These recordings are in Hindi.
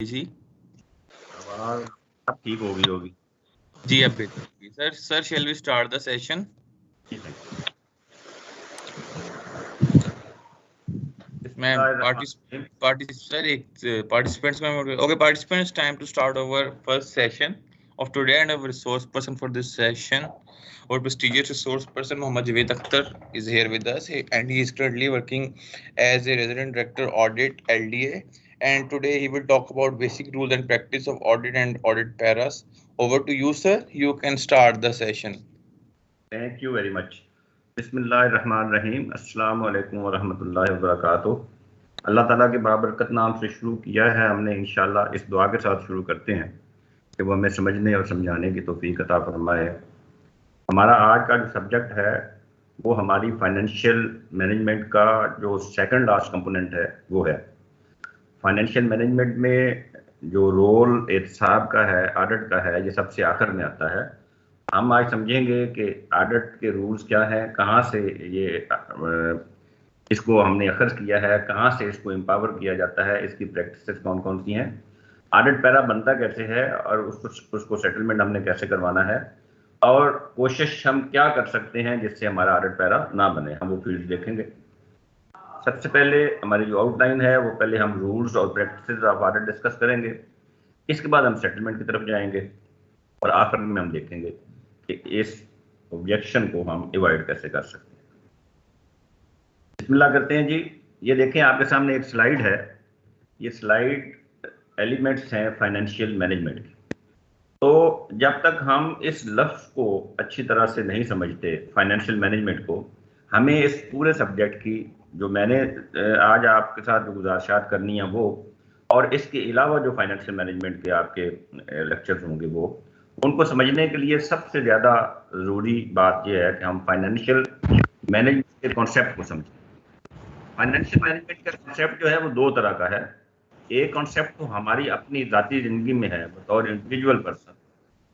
जी आवाज अब ठीक होगी जी अब बेहतर होगी। Sir shall we start the session? इसमें participants time to start our first session of today, and our resource person for this session, our prestigious resource person Mohammad Javed Akhtar is here with us, and he is currently working as a resident director audit LDA, and today he will talk about basic rules and practice of audit and audit paras. Over to you, sir. You can start the session. Thank you very much. बिस्मिल्लाहिर्रहमानिर्रहीम, अस्सलाम वालेकुम वरहमतुल्लाहि वबरकातुहू। अल्लाह ताला के बाबरकत नाम से शुरू किया है हमने, इंशाल्लाह इस दुआ के साथ शुरू करते हैं कि वो हमें समझने और समझाने की तौफीक अता फरमाए। हमारा आज का जो सब्जेक्ट है वो हमारी फाइनेंशियल मैनेजमेंट का जो सेकंड लास्ट कंपोनेंट है वो है। फाइनेंशियल मैनेजमेंट में जो रोल एहतसाब का है, ऑडिट का है, ये सबसे आखिर में आता है। हम आज समझेंगे कि ऑडिट के रूल्स क्या हैं, कहाँ से ये इसको हमने अखज़ किया है, कहाँ से इसको एम्पावर किया जाता है, इसकी प्रैक्टिसेस कौन कौन सी हैं, ऑडिट पैरा बनता कैसे है और उसको सेटलमेंट हमने कैसे करवाना है, और कोशिश हम क्या कर सकते हैं जिससे हमारा ऑडिट पैरा ना बने। हम वो फील्ड देखेंगे। सबसे पहले हमारी जो आउटलाइन है वो पहले हम रूल्स और प्रैक्टिसेस ऑफ ऑडिट डिस्कस करेंगे, इसके बाद हम सेटलमेंट की तरफ जाएंगे और आखिर में हम देखेंगे कि इस ऑब्जेक्शन को हम अवॉइड कैसे कर सकते हैं। बिस्मिल्लाह करते हैं जी। ये देखें आपके सामने एक स्लाइड है। ये स्लाइड एलिमेंट्स हैं फाइनेंशियल मैनेजमेंट की। तो जब तक हम इस लफ्ज़ को अच्छी तरह से नहीं समझते फाइनेंशियल मैनेजमेंट को, हमें इस पूरे सब्जेक्ट की जो मैंने आज आपके साथ जो गुजारिशात करनी है वो, और इसके अलावा जो फाइनेंशियल मैनेजमेंट के आपके लेक्चर्स होंगे वो, उनको समझने के लिए सबसे ज़्यादा ज़रूरी बात यह है कि हम फाइनेंशियल मैनेजमेंट के कॉन्सेप्ट को समझें। फाइनेंशियल मैनेजमेंट का कॉन्सेप्ट जो है वो दो तरह का है। एक कॉन्सेप्ट तो हमारी अपनी ज़ाती ज़िंदगी में है, बतौर इंडिविजुअल पर्सन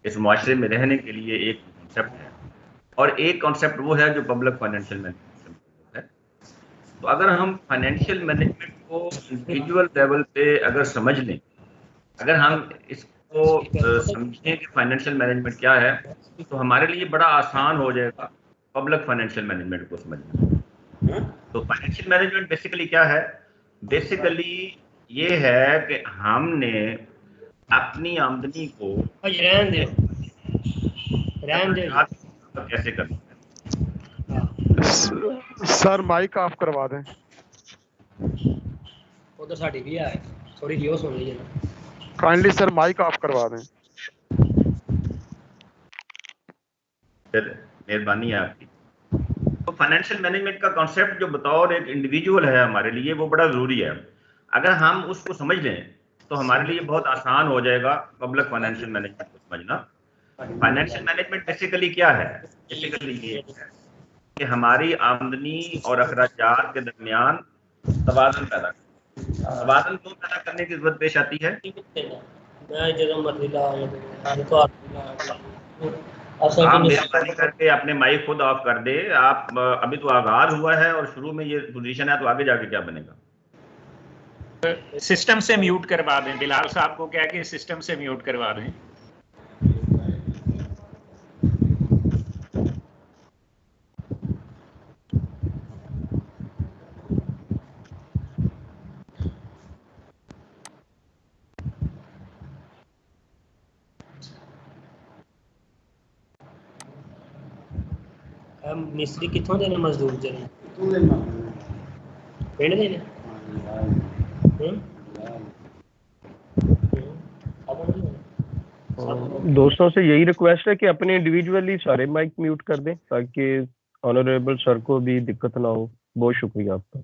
इस मुआशरे में रहने के लिए एक कॉन्सेप्ट है, और एक कॉन्सेप्ट वो है जो पब्लिक फाइनेंशियल मैनेजमेंट है। तो अगर हम फाइनेंशियल मैनेजमेंट को इंडिविजुअल लेवल पे अगर समझ लें, अगर हम इसको समझें कि फाइनेंशियल मैनेजमेंट क्या है, तो हमारे लिए बड़ा आसान हो जाएगा पब्लिक फाइनेंशियल मैनेजमेंट को समझना। तो फाइनेंशियल मैनेजमेंट बेसिकली क्या है? बेसिकली ये है कि हमने अपनी आमदनी को कैसे करना है। सर माइक ऑफ करवा दें। उधर साड़ी भी है, थोड़ी रियो सुन लीजिए ना। काइंडली सर माइक ऑफ करवा दें। मेहरबानी है आपकी। तो फाइनेंशियल मैनेजमेंट का कॉन्सेप्ट जो बतौर एक इंडिविजुअल है हमारे लिए, वो बड़ा ज़रूरी है। अगर हम उसको समझ लें तो हमारे लिए बहुत आसान हो जाएगा पब्लिक फाइनेंशियल मैनेजमेंट को समझना। फाइनेंशियल मैनेजमेंट बेसिकली क्या है? बेसिकली ये है कि हमारी आमदनी और अखराजात के दरमियान तवाज़ुन पैदा करना। तवाज़ुन क्यों पैदा करने की जरूरत पेश आती है? आप मेहरबानी करके अपने माइक खुद ऑफ कर दे। आप अभी तो आगाज हुआ है और शुरू में ये पोजीशन है, तो आगे जाके क्या बनेगा? सिस्टम से म्यूट करवा दें। बिलाल साहब को कह के सिस्टम से म्यूट करवा दें। मिस्त्री कितों देने मजदूर देने पिंड देने दोस्तों से यही रिक्वेस्ट है कि अपने इंडिविजुअली सारे माइक म्यूट कर दें ताकि ऑनरेबल सर को भी दिक्कत ना हो। बहुत शुक्रिया आपका।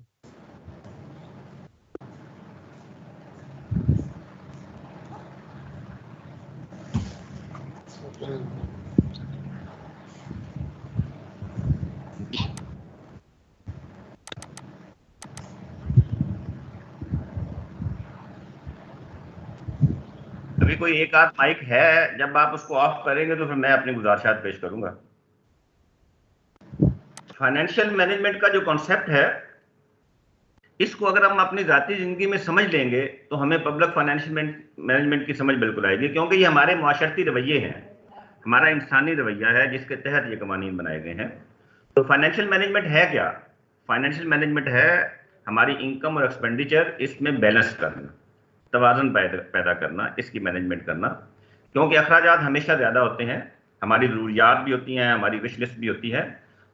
अभी कोई एक आध माइक है, जब आप उसको ऑफ करेंगे तो फिर मैं अपनी गुजारिशात पेश करूंगा। फाइनेंशियल मैनेजमेंट का जो कॉन्सेप्ट है, इसको अगर हम अपनी ज़ाती ज़िंदगी में समझ लेंगे तो हमें पब्लिक फाइनेंशियल मैनेजमेंट की समझ बिल्कुल आएगी, क्योंकि ये हमारे माशरती रवैये हैं, हमारा इंसानी रवैया है जिसके तहत ये कवानीन बनाए गए हैं। तो फाइनेंशियल मैनेजमेंट है क्या? फाइनेंशियल मैनेजमेंट है हमारी इनकम और एक्सपेंडिचर, इसमें बैलेंस करना, तवाज़ुन पैदा करना, इसकी मैनेजमेंट करना। क्योंकि अखराजात हमेशा ज़्यादा होते हैं, हमारी ज़रूरियात भी होती हैं, हमारी विश लिस्ट भी होती है,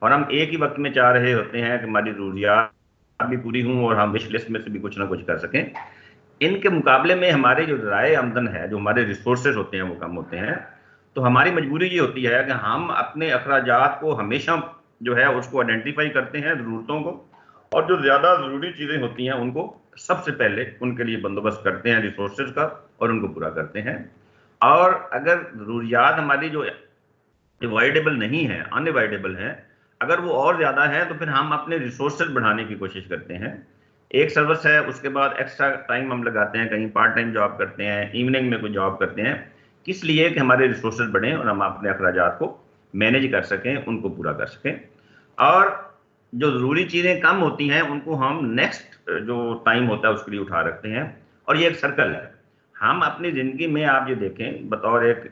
और हम एक ही वक्त में चाह रहे होते हैं कि हमारी ज़रूरियात भी पूरी हों और हम विश लिस्ट में से भी कुछ ना कुछ कर सकें। इनके मुकाबले में हमारे जो ज़राए आमदन है, जो हमारे रिसोर्सेज होते हैं, वो कम होते हैं। तो हमारी मजबूरी ये होती है कि हम अपने अखराजात को हमेशा जो है उसको आइडेंटिफाई करते हैं, ज़रूरतों को, और जो ज़्यादा ज़रूरी चीज़ें होती हैं उनको सबसे पहले उनके लिए बंदोबस्त करते हैं रिसोर्सेज का, और उनको पूरा करते हैं। और अगर ज़रूरियात हमारी जो अवॉइडेबल नहीं है, अनअवॉइडेबल है, अगर वो और ज़्यादा है, तो फिर हम अपने रिसोर्सेज बढ़ाने की कोशिश करते हैं। एक सर्विस है, उसके बाद एक्स्ट्रा टाइम हम लगाते हैं, कहीं पार्ट टाइम जॉब करते हैं, इवनिंग में कोई जॉब करते हैं, किस लिए कि हमारे रिसोर्सेज बढ़ें और हम अपने अखराजात को मैनेज कर सकें, उनको पूरा कर सकें। और जो ज़रूरी चीज़ें कम होती हैं उनको हम नेक्स्ट जो टाइम होता है उसके लिए उठा रखते हैं, और ये एक सर्कल है। हम अपनी ज़िंदगी में आप ये देखें, बतौर एक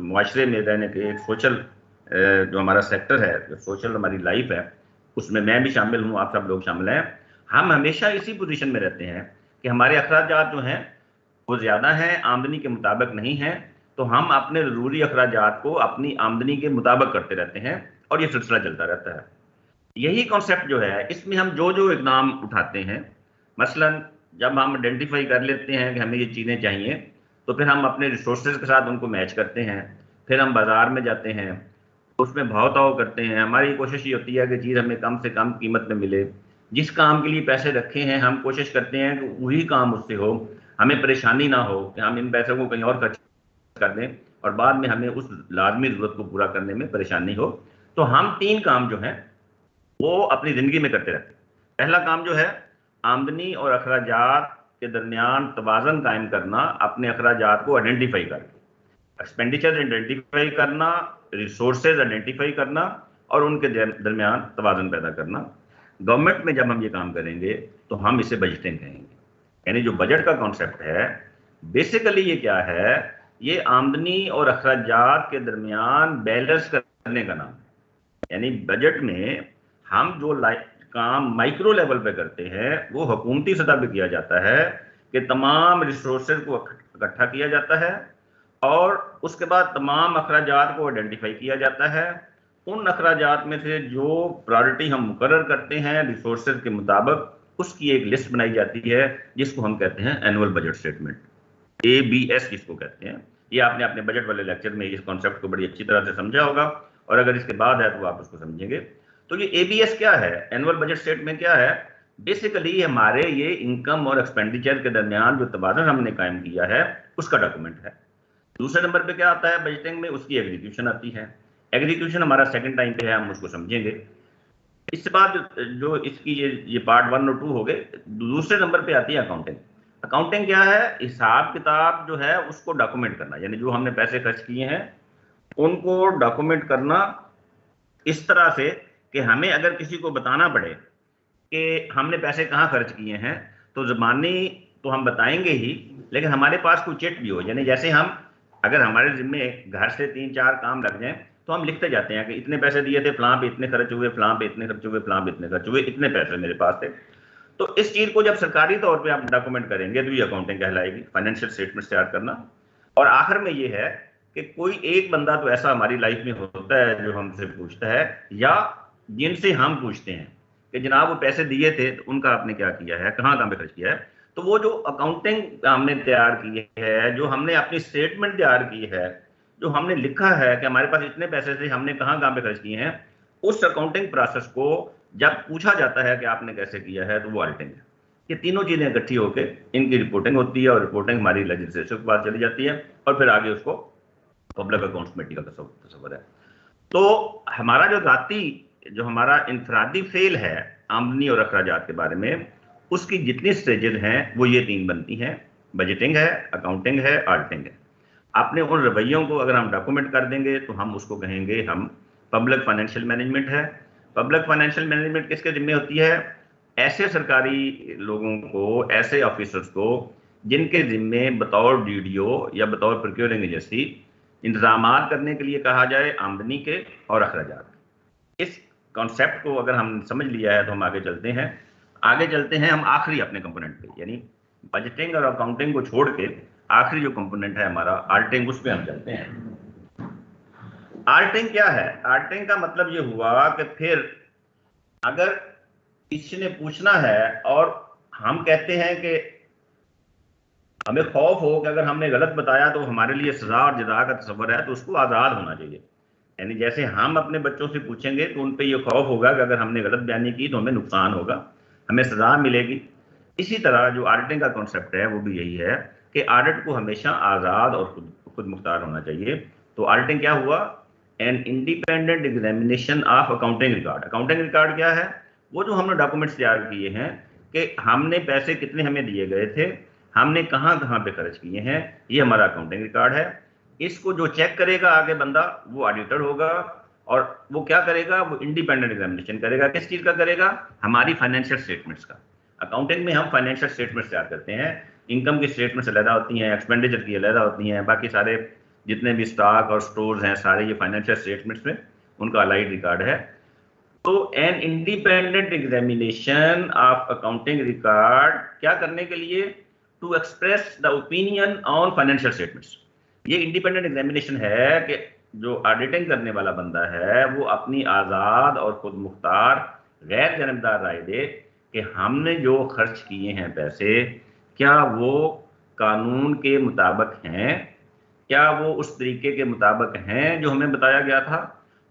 मुआशरे में रहने के, एक सोशल जो हमारा सेक्टर है, जो सोशल हमारी लाइफ है, उसमें मैं भी शामिल हूँ, आप सब लोग शामिल हैं। हम हमेशा इसी पोजीशन में रहते हैं कि हमारे अखराजात जो हैं वो ज़्यादा हैं, आमदनी के मुताबिक नहीं हैं, तो हम अपने ज़रूरी अखराजात को अपनी आमदनी के मुताबिक करते रहते हैं, और ये सिलसिला चलता रहता है। यही कॉन्सेप्ट जो है, इसमें हम जो जो इकदाम उठाते हैं, मसलन जब हम आइडेंटिफाई कर लेते हैं कि हमें ये चीज़ें चाहिए, तो फिर हम अपने रिसोर्सेज के साथ उनको मैच करते हैं, फिर हम बाज़ार में जाते हैं, उसमें भाव ताव करते हैं। हमारी कोशिश ये होती है कि चीज़ हमें कम से कम कीमत में मिले। जिस काम के लिए पैसे रखे हैं हम कोशिश करते हैं कि वही काम उससे हो, हमें परेशानी ना हो कि हम इन पैसों को कहीं और खर्च कर दें और बाद में हमें उस लाजमी ज़रूरत को पूरा करने में परेशानी हो। तो हम 3 काम जो हैं वो अपनी ज़िंदगी में करते रहते हैं। पहला काम जो है, आमदनी और अखराजात के दरमियान तवाज़ुन कायम करना, अपने अखराजात को आइडेंटिफाई करके, एक्सपेंडिचर आइडेंटिफाई करना, रिसोर्सेज आइडेंटिफाई करना, और उनके दरमियान तवाज़ुन पैदा करना। गवर्नमेंट में जब हम ये काम करेंगे तो हम इसे बजटिंग कहेंगे। यानी जो बजट का कॉन्सेप्ट है, बेसिकली ये क्या है, ये आमदनी और अखराजात के दरमियान बैलेंस करने का नाम है। यानी बजट में हम जो काम माइक्रो लेवल पे करते हैं वो हुकूमती सतह पे किया जाता है कि तमाम रिसोर्सेज को इकट्ठा किया जाता है, और उसके बाद तमाम अखराजात को आइडेंटिफाई किया जाता है। उन अखराजात में से जो प्रायोरिटी हम मुकर्रर करते हैं रिसोर्सेज के मुताबिक, उसकी एक लिस्ट बनाई जाती है जिसको हम कहते हैं एनुअल बजट स्टेटमेंट, ABS जिसको कहते हैं। ये आपने अपने बजट वाले लेक्चर में इस कॉन्सेप्ट को बड़ी अच्छी तरह से समझा होगा, और अगर इसके बाद है तो आप उसको समझेंगे। तो ये ABS क्या है, एनुअल बजट स्टेटमेंट क्या है? बेसिकली हमारे ये इनकम और एक्सपेंडिचर के दरमियान जो तवाज़ुन हमने कायम किया है उसका डॉक्यूमेंट है। दूसरे नंबर पे क्या आता है बजटिंग में, उसकी एग्जीक्यूशन आती है। एग्जीक्यूशन हमारा सेकंड टाइम पे है, हम उसको समझेंगे। इसके बाद जो इसकी ये पार्ट 1 और 2 हो गए। दूसरे नंबर पे आती है अकाउंटिंग। अकाउंटिंग क्या है? हिसाब किताब जो है उसको डॉक्यूमेंट करना, यानी जो हमने पैसे खर्च किए हैं उनको डॉक्यूमेंट करना इस तरह से कि हमें अगर किसी को बताना पड़े कि हमने पैसे कहाँ खर्च किए हैं, तो ज़बानी तो हम बताएंगे ही, लेकिन हमारे पास कोई चिट भी हो। यानी जैसे हम, अगर हमारे ज़िम्मे घर से 3-4 काम लग जाएं तो हम लिखते जाते हैं कि इतने पैसे दिए थे, फलां पे इतने खर्च हुए, फलां पे इतने खर्च हुए, फलां पे इतने खर्च हुए, इतने पैसे मेरे पास थे। तो इस चीज़ को जब सरकारी तौर पे आप डॉक्यूमेंट करेंगे तो ये अकाउंटिंग कहलाएगी, फाइनेंशियल स्टेटमेंट तैयार करना। और आखिर में ये है कि कोई एक बंदा तो ऐसा हमारी लाइफ में होता है जो हमसे पूछता है, या जिनसे हम पूछते हैं कि जनाब वो पैसे दिए थे तो उनका आपने क्या किया है, कहाँ कहाँ पे खर्च किया है। तो वो जो अकाउंटिंग हमने तैयार की है, जो हमने अपनी स्टेटमेंट तैयार की है, जो हमने लिखा है कि हमारे पास इतने पैसे थे, हमने कहाँ कहाँ पे खर्च किए हैं, उस अकाउंटिंग प्रोसेस को जब पूछा जाता है कि आपने कैसे किया है, तो वो ऑडिटिंग है। ये तीनों चीजें इकट्ठी होकर इनकी रिपोर्टिंग होती है, और रिपोर्टिंग हमारी लेजिस्लेचर के पास चली जाती है, और फिर आगे उसको पब्लिक अकाउंट्स कमेटी का तस्वर है। तो हमारा जो हमारा इंफरादी फेल है आमदनी और अखराजात के बारे में, उसकी जितनी स्टेजेस हैं वो ये 3 बनती हैं, बजटिंग है, अकाउंटिंग है, ऑडिटिंग है। अपने उन रवैयों को अगर हम डॉक्यूमेंट कर देंगे तो हम उसको कहेंगे हम पब्लिक फाइनेंशियल मैनेजमेंट है। पब्लिक फाइनेंशियल मैनेजमेंट किसके जिम्मे होती है? ऐसे सरकारी लोगों को, ऐसे ऑफिसर्स को जिनके जिम्मे बतौर डीडीओ या बतौर प्रोक्योरिंग एजेंसी इंतजामात करने के लिए कहा जाए आमदनी के और अखराजात। इस कॉन्सेप्ट को अगर हम समझ लिया है तो हम आगे चलते हैं। हम आखिरी अपने कंपोनेंट पे, यानी बजटिंग और अकाउंटिंग को छोड़ के आखिरी जो कंपोनेंट है हमारा आर्टिंग, उस पे हम चलते हैं। आर्टिंग क्या है? आर्टिंग का मतलब ये हुआ कि फिर अगर किसी ने पूछना है और हम कहते हैं कि हमें खौफ हो कि अगर हमने गलत बताया तो हमारे लिए सजा और जजा का तस्वर है, तो उसको आज़ाद होना चाहिए। यानी जैसे हम अपने बच्चों से पूछेंगे तो उन पे ये खौफ होगा कि अगर हमने गलत बयानी की तो हमें नुकसान होगा, हमें सजा मिलेगी। इसी तरह जो ऑडिटिंग का कॉन्सेप्ट है वो भी यही है कि ऑडिट को हमेशा आज़ाद और खुद मुख्तार होना चाहिए। तो ऑडिटिंग क्या हुआ? N independent examination of accounting record. Accounting record क्या है? वो जो हमने डॉक्यूमेंट्स तैयार किए हैं कि हमने पैसे कितने हमें दिए गए थे, हमने कहाँ कहाँ पे खर्च किए हैं, ये हमारा अकाउंटिंग रिकॉर्ड है। इसको जो चेक करेगा आगे बंदा, वो ऑडिटर होगा। और वो क्या करेगा? वो इंडिपेंडेंट एग्जामिनेशन करेगा। किस चीज़ का करेगा? हमारी फाइनेंशियल स्टेटमेंट्स का। अकाउंटिंग में हम फाइनेंशियल स्टेटमेंट्स तैयार करते हैं। इनकम की स्टेटमेंट्स अलग होती हैं, एक्सपेंडिचर की अलग होती हैं, बाकी सारे जितने भी स्टॉक और स्टोर्स हैं सारे ये फाइनेंशियल स्टेटमेंट्स में उनका अलाइड रिकॉर्ड है। तो an independent examination of accounting record क्या करने के लिए? To express the opinion on financial statements. ये इंडिपेंडेंट एग्जामिनेशन है कि जो ऑडिटिंग करने वाला बंदा है वो अपनी आज़ाद और खुद मुख्तार गैर जानबदार राय दे कि हमने जो खर्च किए हैं पैसे, क्या वो कानून के मुताबिक हैं, क्या वो उस तरीके के मुताबिक हैं जो हमें बताया गया था,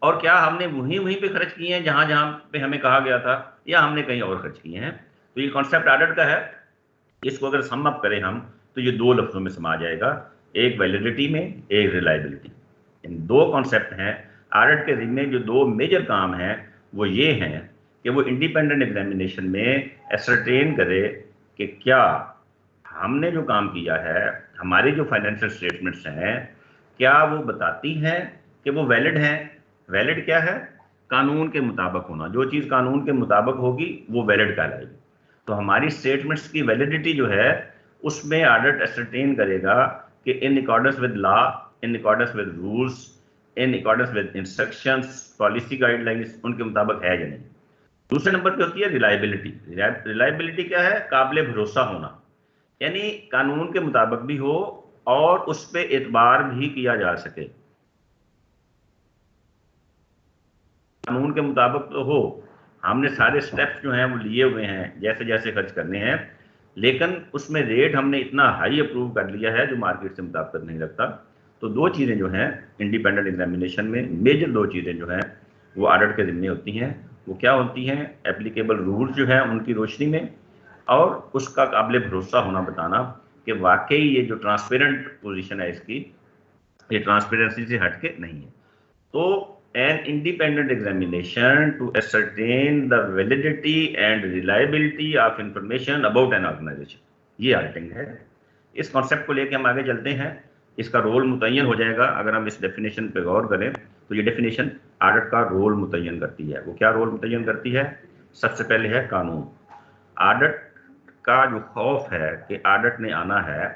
और क्या हमने वहीं पे खर्च किए हैं जहां जहां पे हमें कहा गया था, या हमने कहीं और खर्च किए हैं। तो ये कॉन्सेप्ट ऑडिट का है। इसको अगर सम अप करें हम तो ये दो लफ्जों में समा जाएगा, एक वैलिडिटी में, एक रिलायबिलिटी। इन दो कॉन्सेप्ट हैं। ऑडिट के जिम्मे जो दो मेजर काम हैं वो ये हैं कि वो इंडिपेंडेंट एग्जामिनेशन में एसरटेन करे कि क्या हमने जो काम किया है, हमारी जो फाइनेंशियल स्टेटमेंट्स हैं, क्या वो बताती हैं कि वो वैलिड हैं। वैलिड क्या है? कानून के मुताबिक होना। जो चीज़ कानून के मुताबिक होगी वो वैलिड कहलाएगी। तो हमारी स्टेटमेंट्स की वैलिडिटी जो है उसमें ऑडिट एसरटेन करेगा कि इन accordance with law, in accordance with rules, in accordance with instructions, policy guidelines उनके मुताबिक है या नहीं। दूसरे नंबर पे होती है रिलायबिलिटी। रिलायबिलिटी क्या है? काबिल भरोसा होना, यानी कानून के मुताबिक भी हो और उस पर एतबार भी किया जा सके। कानून के मुताबिक तो हो, हमने सारे स्टेप्स जो हैं वो लिए हुए हैं जैसे जैसे खर्च करने हैं, लेकिन उसमें रेट हमने इतना हाई अप्रूव कर लिया है जो मार्केट से मुताबिक नहीं रखता। तो दो चीज़ें जो हैं इंडिपेंडेंट एग्जामिनेशन में, मेजर दो चीज़ें जो हैं वो ऑडिट के जिम्मे होती हैं। वो क्या होती हैं? एप्लीकेबल रूल्स जो हैं उनकी रोशनी में, और उसका काबिल भरोसा होना बताना कि वाकई ये जो ट्रांसपेरेंट पोजीशन है इसकी, ये ट्रांसपेरेंसी से हटके नहीं है। तो an independent examination to ascertain the validity and reliability of information about an organization, ये ऑडिटिंग है। इस कॉन्सेप्ट को लेके हम आगे चलते हैं। इसका रोल मुतय्यन हो जाएगा अगर हम इस डेफिनेशन पे गौर करें। तो ये डेफिनेशन ऑडिट का रोल मुतय्यन करती है। वो क्या रोल मुतय्यन करती है? सबसे पहले है कानून। ऑडिट का जो खौफ है कि ऑडिट ने आना है,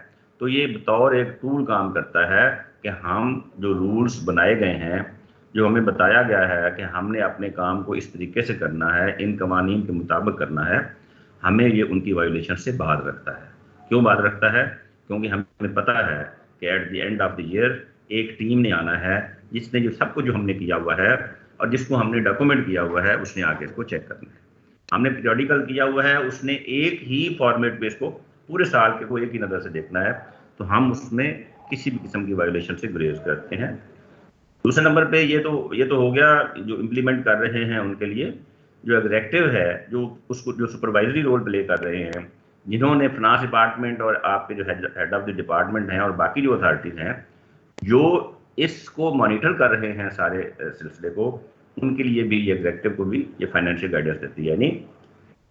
तो ये बतौर एक टूल काम करता है कि हम जो रूल्स बनाए गए हैं, जो हमें बताया गया है कि हमने अपने काम को इस तरीके से करना है, इन कवानीन के मुताबिक करना है, हमें ये उनकी वायोलेशन से बाहर रखता है। क्यों बाहर रखता है? क्योंकि हमें पता है कि at the end of the year एक टीम ने आना है जिसने जो सब कुछ जो हमने किया हुआ है और जिसको हमने डॉक्यूमेंट किया हुआ है उसने आगे इसको चेक करना है। हमने पीरियडिकल किया हुआ है, उसने एक ही फॉर्मेट पे इसको पूरे साल के को एक ही नज़र से देखना है, तो हम उसमें किसी भी किस्म की वायोलेशन से गुरेज करते हैं। दूसरे नंबर पे ये तो हो गया जो इम्प्लीमेंट कर रहे हैं उनके लिए। जो एग्जेक्टिव है, जो उसको जो सुपरवाइजरी रोल प्ले कर रहे हैं, जिन्होंने फिनांस डिपार्टमेंट और आपके जो हेड ऑफ द डिपार्टमेंट हैं और बाकी जो अथॉरिटीज़ हैं जो इसको मॉनिटर कर रहे हैं सारे सिलसिले को, उनके लिए भी ये एग्जेक्टिव को भी ये फाइनेंशियल गाइडेंस देती है। यानी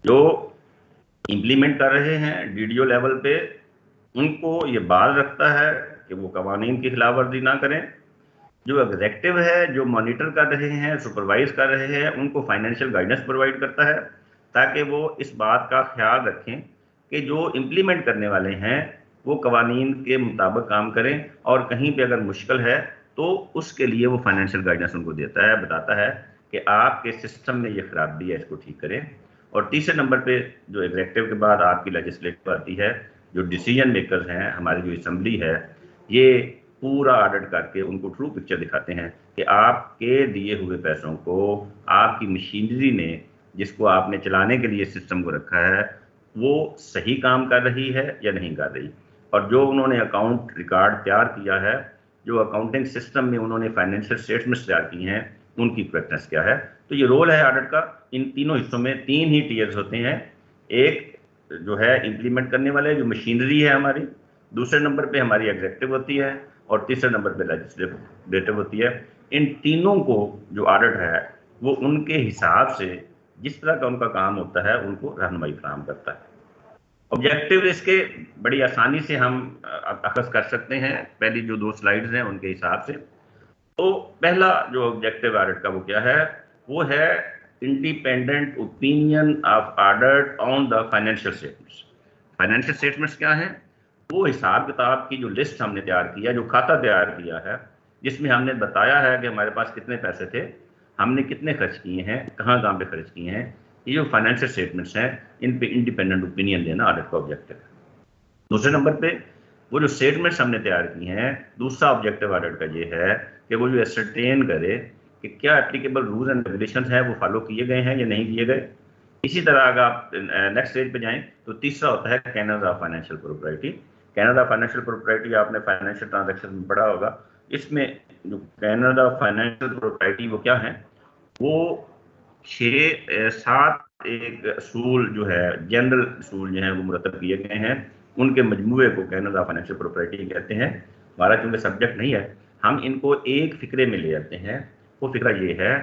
जो इम्प्लीमेंट कर रहे हैं डीडीओ लेवल पे, उनको ये बाज रखता है कि वो कवानीन की खिलाफ वर्जी ना करें। जो एग्जेक्टिव है, जो मॉनिटर कर रहे हैं, सुपरवाइज कर रहे हैं, उनको फाइनेंशियल गाइडेंस प्रोवाइड करता है ताकि वो इस बात का ख्याल रखें कि जो इम्प्लीमेंट करने वाले हैं वो कवानीन के मुताबिक काम करें, और कहीं पे अगर मुश्किल है तो उसके लिए वो फाइनेंशियल गाइडेंस उनको देता है, बताता है कि आपके सिस्टम में ये खराबी है, इसको ठीक करें। और तीसरे नंबर पे जो एग्जेक्टिव के बाद आपकी लेजिस्लेटिव आती है, जो डिसीजन मेकर्स हैं, हमारी जो असम्बली है, ये पूरा ऑडिट करके उनको ट्रू पिक्चर दिखाते हैं कि आपके दिए हुए पैसों को आपकी मशीनरी ने, जिसको आपने चलाने के लिए सिस्टम को रखा है, वो सही काम कर रही है या नहीं कर रही। और जो उन्होंने अकाउंट रिकॉर्ड तैयार किया है, जो अकाउंटिंग सिस्टम में उन्होंने फाइनेंशियल स्टेटमेंट्स तैयार की हैं, उनकी करेक्टनेस क्या है। तो ये रोल है ऑडिट का। इन तीनों हिस्सों में 3 ही टीयर्स होते हैं। एक जो है इम्प्लीमेंट करने वाले, जो मशीनरी है हमारी, दूसरे नंबर पे हमारी एग्जेक्टिव होती है, और तीसरे नंबर पे लेजिस्लेटिव होती है। इन तीनों को जो ऑडिट है वो उनके हिसाब से जिस तरह का उनका काम होता है उनको रहनुमाई फराहम करता है। ऑब्जेक्टिव इसके बड़ी आसानी से हम अखज़ कर सकते हैं, पहली जो 2 स्लाइड्स हैं उनके हिसाब से। तो पहला जो ऑब्जेक्टिव ऑडिट का वो क्या है, वो है independent opinion of audit on the financial statements. Financial statements क्या हैं? वो हिसाब किताब की जो लिस्ट हमने तैयार किया, जो खाता तैयार किया है, जिसमें हमने बताया है कि हमारे पास कितने पैसे थे, हमने कितने खर्च किए हैं, कहाँ कहाँ पे खर्च किए हैं। ये जो फाइनेंशियल स्टेटमेंट्स हैं, इन पे इंडिपेंडेंट ओपिनियन देना ऑडिट का ऑब्जेक्टिव है। दूसरे नंबर पे वो जो स्टेटमेंट्स हमने तैयार की हैं, दूसरा ऑब्जेक्टिव ऑडिट का ये है कि वो जो एसरटेन करे कि क्या एप्लीकेबल रूल्स एंड रेगुलेशंस हैं वो फॉलो किए गए हैं या नहीं किए गए। इसी तरह अगर आप नेक्स्ट स्टेज पे जाएं तो तीसरा होता है Canara financial propriety. Canara financial propriety आपने फाइनेंशियल ट्रांजैक्शन में पढ़ा होगा। इसमें जो कैनरा फाइनेंशियल प्रोप्राइटी वो क्या है, वो 6-7 एक असूल जो है, जनरल असूल जो हैं वो मुरतब किए गए हैं। उनके मजमूए को कैनरा फाइनेंशियल प्रोप्राइटी कहते हैं। हमारा चूँकि सब्जेक्ट नहीं है, हम इनको एक फ़िक्रे में ले जाते हैं। वो फ़िक्रा ये है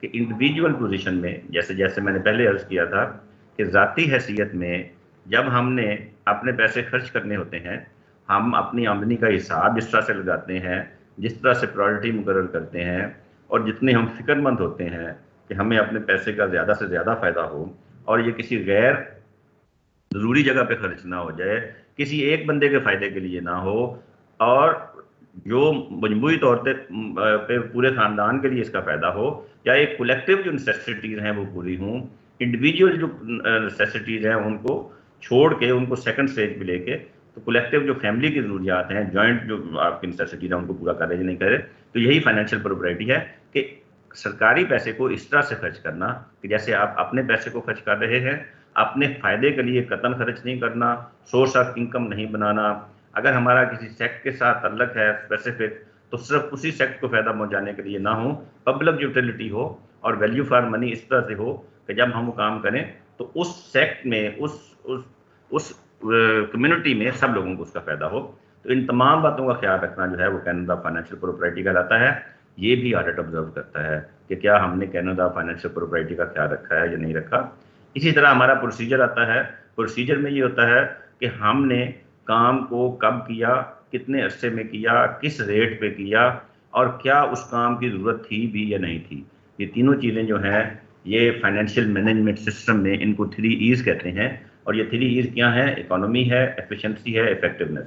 कि इंडिविजुअल पोजीशन में, जैसे जैसे मैंने पहले अर्ज़ किया था कि ज़ाती हैसियत में जब हमने अपने पैसे खर्च करने होते हैं, हम अपनी आमदनी का हिसाब जिस तरह से लगाते हैं, जिस तरह से प्रायोरिटी मुकर्रर करते हैं, और जितने हम फिक्रमंद होते हैं कि हमें अपने पैसे का ज़्यादा से ज़्यादा फ़ायदा हो और ये किसी गैर ज़रूरी जगह पे खर्च ना हो जाए, किसी एक बंदे के फ़ायदे के लिए ना हो, और जो मजमूई तौर पे पूरे ख़ानदान के लिए इसका फ़ायदा हो, या एक कलेक्टिव जो नेसेसिटीज़ हैं वो पूरी हों। इंडिविजुअल जो नेसेसिटीज़ हैं उनको छोड़ के, उनको सेकंड स्टेज पे लेके, तो कलेक्टिव जो फैमिली की ज़रूरियात हैं, जॉइंट जो आपकी नेसेसिटीज़ हैं उनको पूरा कर रहे हैं नहीं करे। तो यही फाइनेंशियल प्रोप्राइटी है कि सरकारी पैसे को इस तरह से खर्च करना कि जैसे आप अपने पैसे को खर्च कर रहे हैं, अपने फ़ायदे के लिए कतन खर्च नहीं करना, सोर्स ऑफ इनकम नहीं बनाना। अगर हमारा किसी सेक्ट के साथ तल्लक है स्पेसिफिक, तो सिर्फ उसी सेक्ट को फ़ायदा पहुँचाने के लिए ना हो, पब्लिक यूटिलिटी हो और वैल्यू फॉर मनी इस तरह से हो कि जब हम वो काम करें तो उस सेक्ट में, उस कम्युनिटी में सब लोगों को उसका फ़ायदा हो। तो इन तमाम बातों का ख्याल रखना जो है वो कैनरा फाइनेंशियल प्रोप्राइटी कहलाता है। ये भी ऑडिट ऑब्जर्व करता है कि क्या हमने कैनरा फाइनेंशियल प्रोप्राइटी का ख्याल रखा है या नहीं रखा। इसी तरह हमारा प्रोसीजर आता है। प्रोसीजर में ये होता है कि हमने काम को कब किया, कितने अरसे में किया, किस रेट पे किया, और क्या उस काम की ज़रूरत थी भी या नहीं थी। ये तीनों चीज़ें जो हैं ये फाइनेंशियल मैनेजमेंट सिस्टम में इनको 3 E's कहते हैं। और ये 3 E's क्या हैं? इकोनॉमी है, एफिशिएंसी है, इफेक्टिवनेस।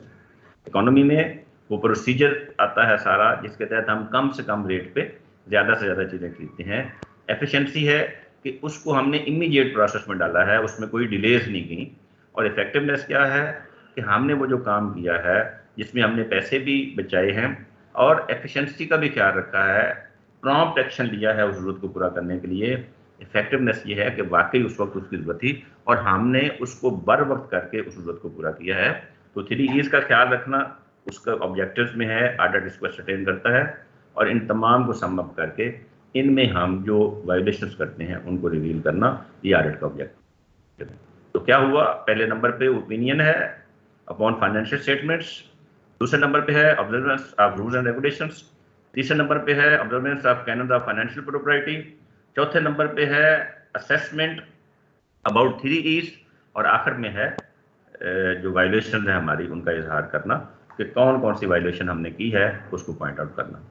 इकोनॉमी में वो प्रोसीजर आता है सारा जिसके तहत हम कम से कम रेट पे ज़्यादा से ज़्यादा चीज़ें खरीदते हैं। एफिशिएंसी है कि उसको हमने इमीडिएट प्रोसेस में डाला है, उसमें कोई डिलेज नहीं की। और इफेक्टिवनेस क्या है कि हमने वो जो काम किया है जिसमें हमने पैसे भी बचाए हैं और एफिशिएंसी का भी ख्याल रखा है, प्रॉम्प्ट एक्शन लिया है उस ज़रूरत को पूरा करने के लिए। इफेक्टिवनेस ये है कि वाकई उस वक्त उसकी ज़रूरत थी और हमने उसको बर वक्त करके उस ज़रूरत को पूरा किया है। तो 3 E's का ख्याल रखना उसका ऑब्जेक्टिव्स में है। ऑडिट इसको असरटेन करता है और इन तमाम को सम अप करके इनमें हम जो वायोलेशंस करते हैं उनको रिवील करना, ये ऑडिट का ऑब्जेक्टिव है। तो क्या हुआ? पहले नंबर पे ओपिनियन है अपॉन फाइनेंशियल स्टेटमेंट्स, दूसरे नंबर पे है observance of rules and regulations, तीसरे नंबर पे है observance of Canara financial propriety, चौथे नंबर पे है असेसमेंट अबाउट 3 E's, और आखिर में है जो वायोलेशन है हमारी उनका इजहार करना कि कौन कौन सी वायोलेशन हमने की है उसको पॉइंट आउट करना।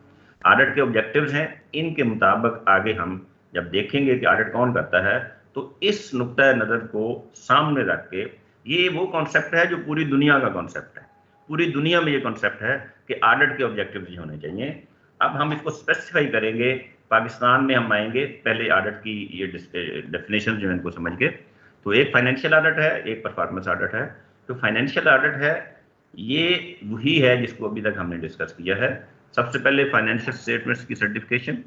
ऑडिट के ऑब्जेक्टिव्स हैं, इनके मुताबिक आगे हम जब देखेंगे कि ऑडिट कौन करता है तो इस नुक्ता नज़र को सामने रख के, ये वो कॉन्सेप्ट है जो पूरी दुनिया का कॉन्सेप्ट है, पूरी दुनिया में ये कॉन्सेप्ट है कि ऑडिट के ऑब्जेक्टिव्स ये होने चाहिए। अब हम इसको स्पेसिफाई करेंगे, पाकिस्तान में हम आएंगे, पहले ऑडिट की ये डेफिनेशन जो है इनको समझ के। तो एक फाइनेंशियल ऑडिट है, एक परफॉर्मेंस ऑडिट है। तो फाइनेंशियल ऑडिट है, ये वही है जिसको अभी तक हमने डिस्कस किया है। सबसे पहले फाइनेंशियल स्टेटमेंट्स की सर्टिफिकेशन,